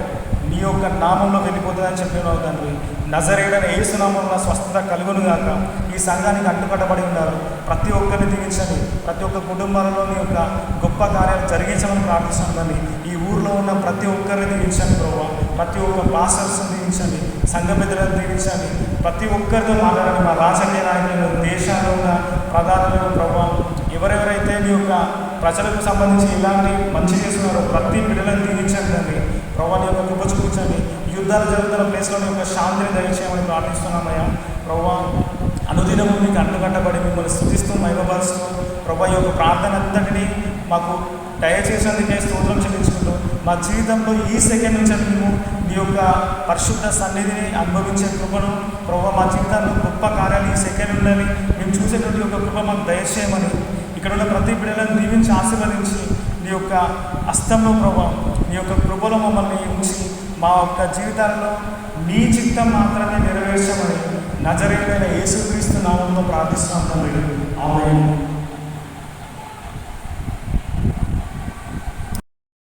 నీ యొక్క నామంలో వెళ్ళిపోతుందని చెప్పినావు తండ్రి. నజరేయుడైన యేసు నామంలో స్వస్థత కలుగును గాక. ఈ సంఘానికి అడ్డుకట్టబడి ఉన్నారు ప్రతి ఒక్కరిని దీవించండి. ప్రతి ఒక్క కుటుంబాలలో నీ యొక్క గొప్ప కార్యాలు జరిగించమని ప్రార్థిస్తున్నాను. ఈ ఊరిలో ఉన్న ప్రతి ఒక్కరిని దీవించండి ప్రభువా. ప్రతి ఒక్క పాస్టర్స్ని దీవించండి, సంఘ పెద్దలను దీవించండి. ప్రతి ఒక్కరితో మాట్లాడండి. మా రాజకీయ నాయకులు, దేశాల్లో ఉన్న ప్రధానులను ప్రభువా, ఎవరెవరైతే నీ యొక్క ప్రజలకు సంబంధించి ఇలాంటి మంచి చేస్తున్నారో ప్రతి బిడ్డలను దీవించండి తండ్రి. ప్రభువా నీ యొక్క కృప చూపించండి. యుద్ధాలు జరుగుతున్న ప్లేస్లో నీ యొక్క శాంతిని దయచేయమని ప్రార్థిస్తున్నామయ్యా. ప్రభువా అనుదినము మీకు అంటుకట్టబడి మిమ్మల్ని స్తుతిస్తూ మహిమపరుస్తూ ప్రభువా ఈ యొక్క ప్రార్థన అంతటినీ మాకు దయచేసేందుకే స్తోత్రం చెల్లించుకుంటూ మా జీవితంలో ఈ సెకండ్ నుంచి మేము నీ యొక్క పరిశుద్ధ సన్నిధిని అనుభవించే కృపను ప్రభువా మా జీవితంలో గొప్ప కార్యాలు ఈ సెకండ్ ఉండాలి మేము చూసేటువంటి యొక్క కృప మాకు దయచేయమని, ఇక్కడ ఉన్న ప్రతి బిడ్డలను దీవించి ఆశీర్వదించి నీ యొక్క హస్తంలో ప్రభువా నీ యొక్క కృపలో మమ్మల్ని ఉంచి మా యొక్క జీవితాల్లో నీ చిత్తం మాత్రమే నెరవేర్చమని నజరేయుడైన యేసుక్రీస్తు నామంలో ప్రార్థిస్తున్నాం తండ్రి. ఆమేన్.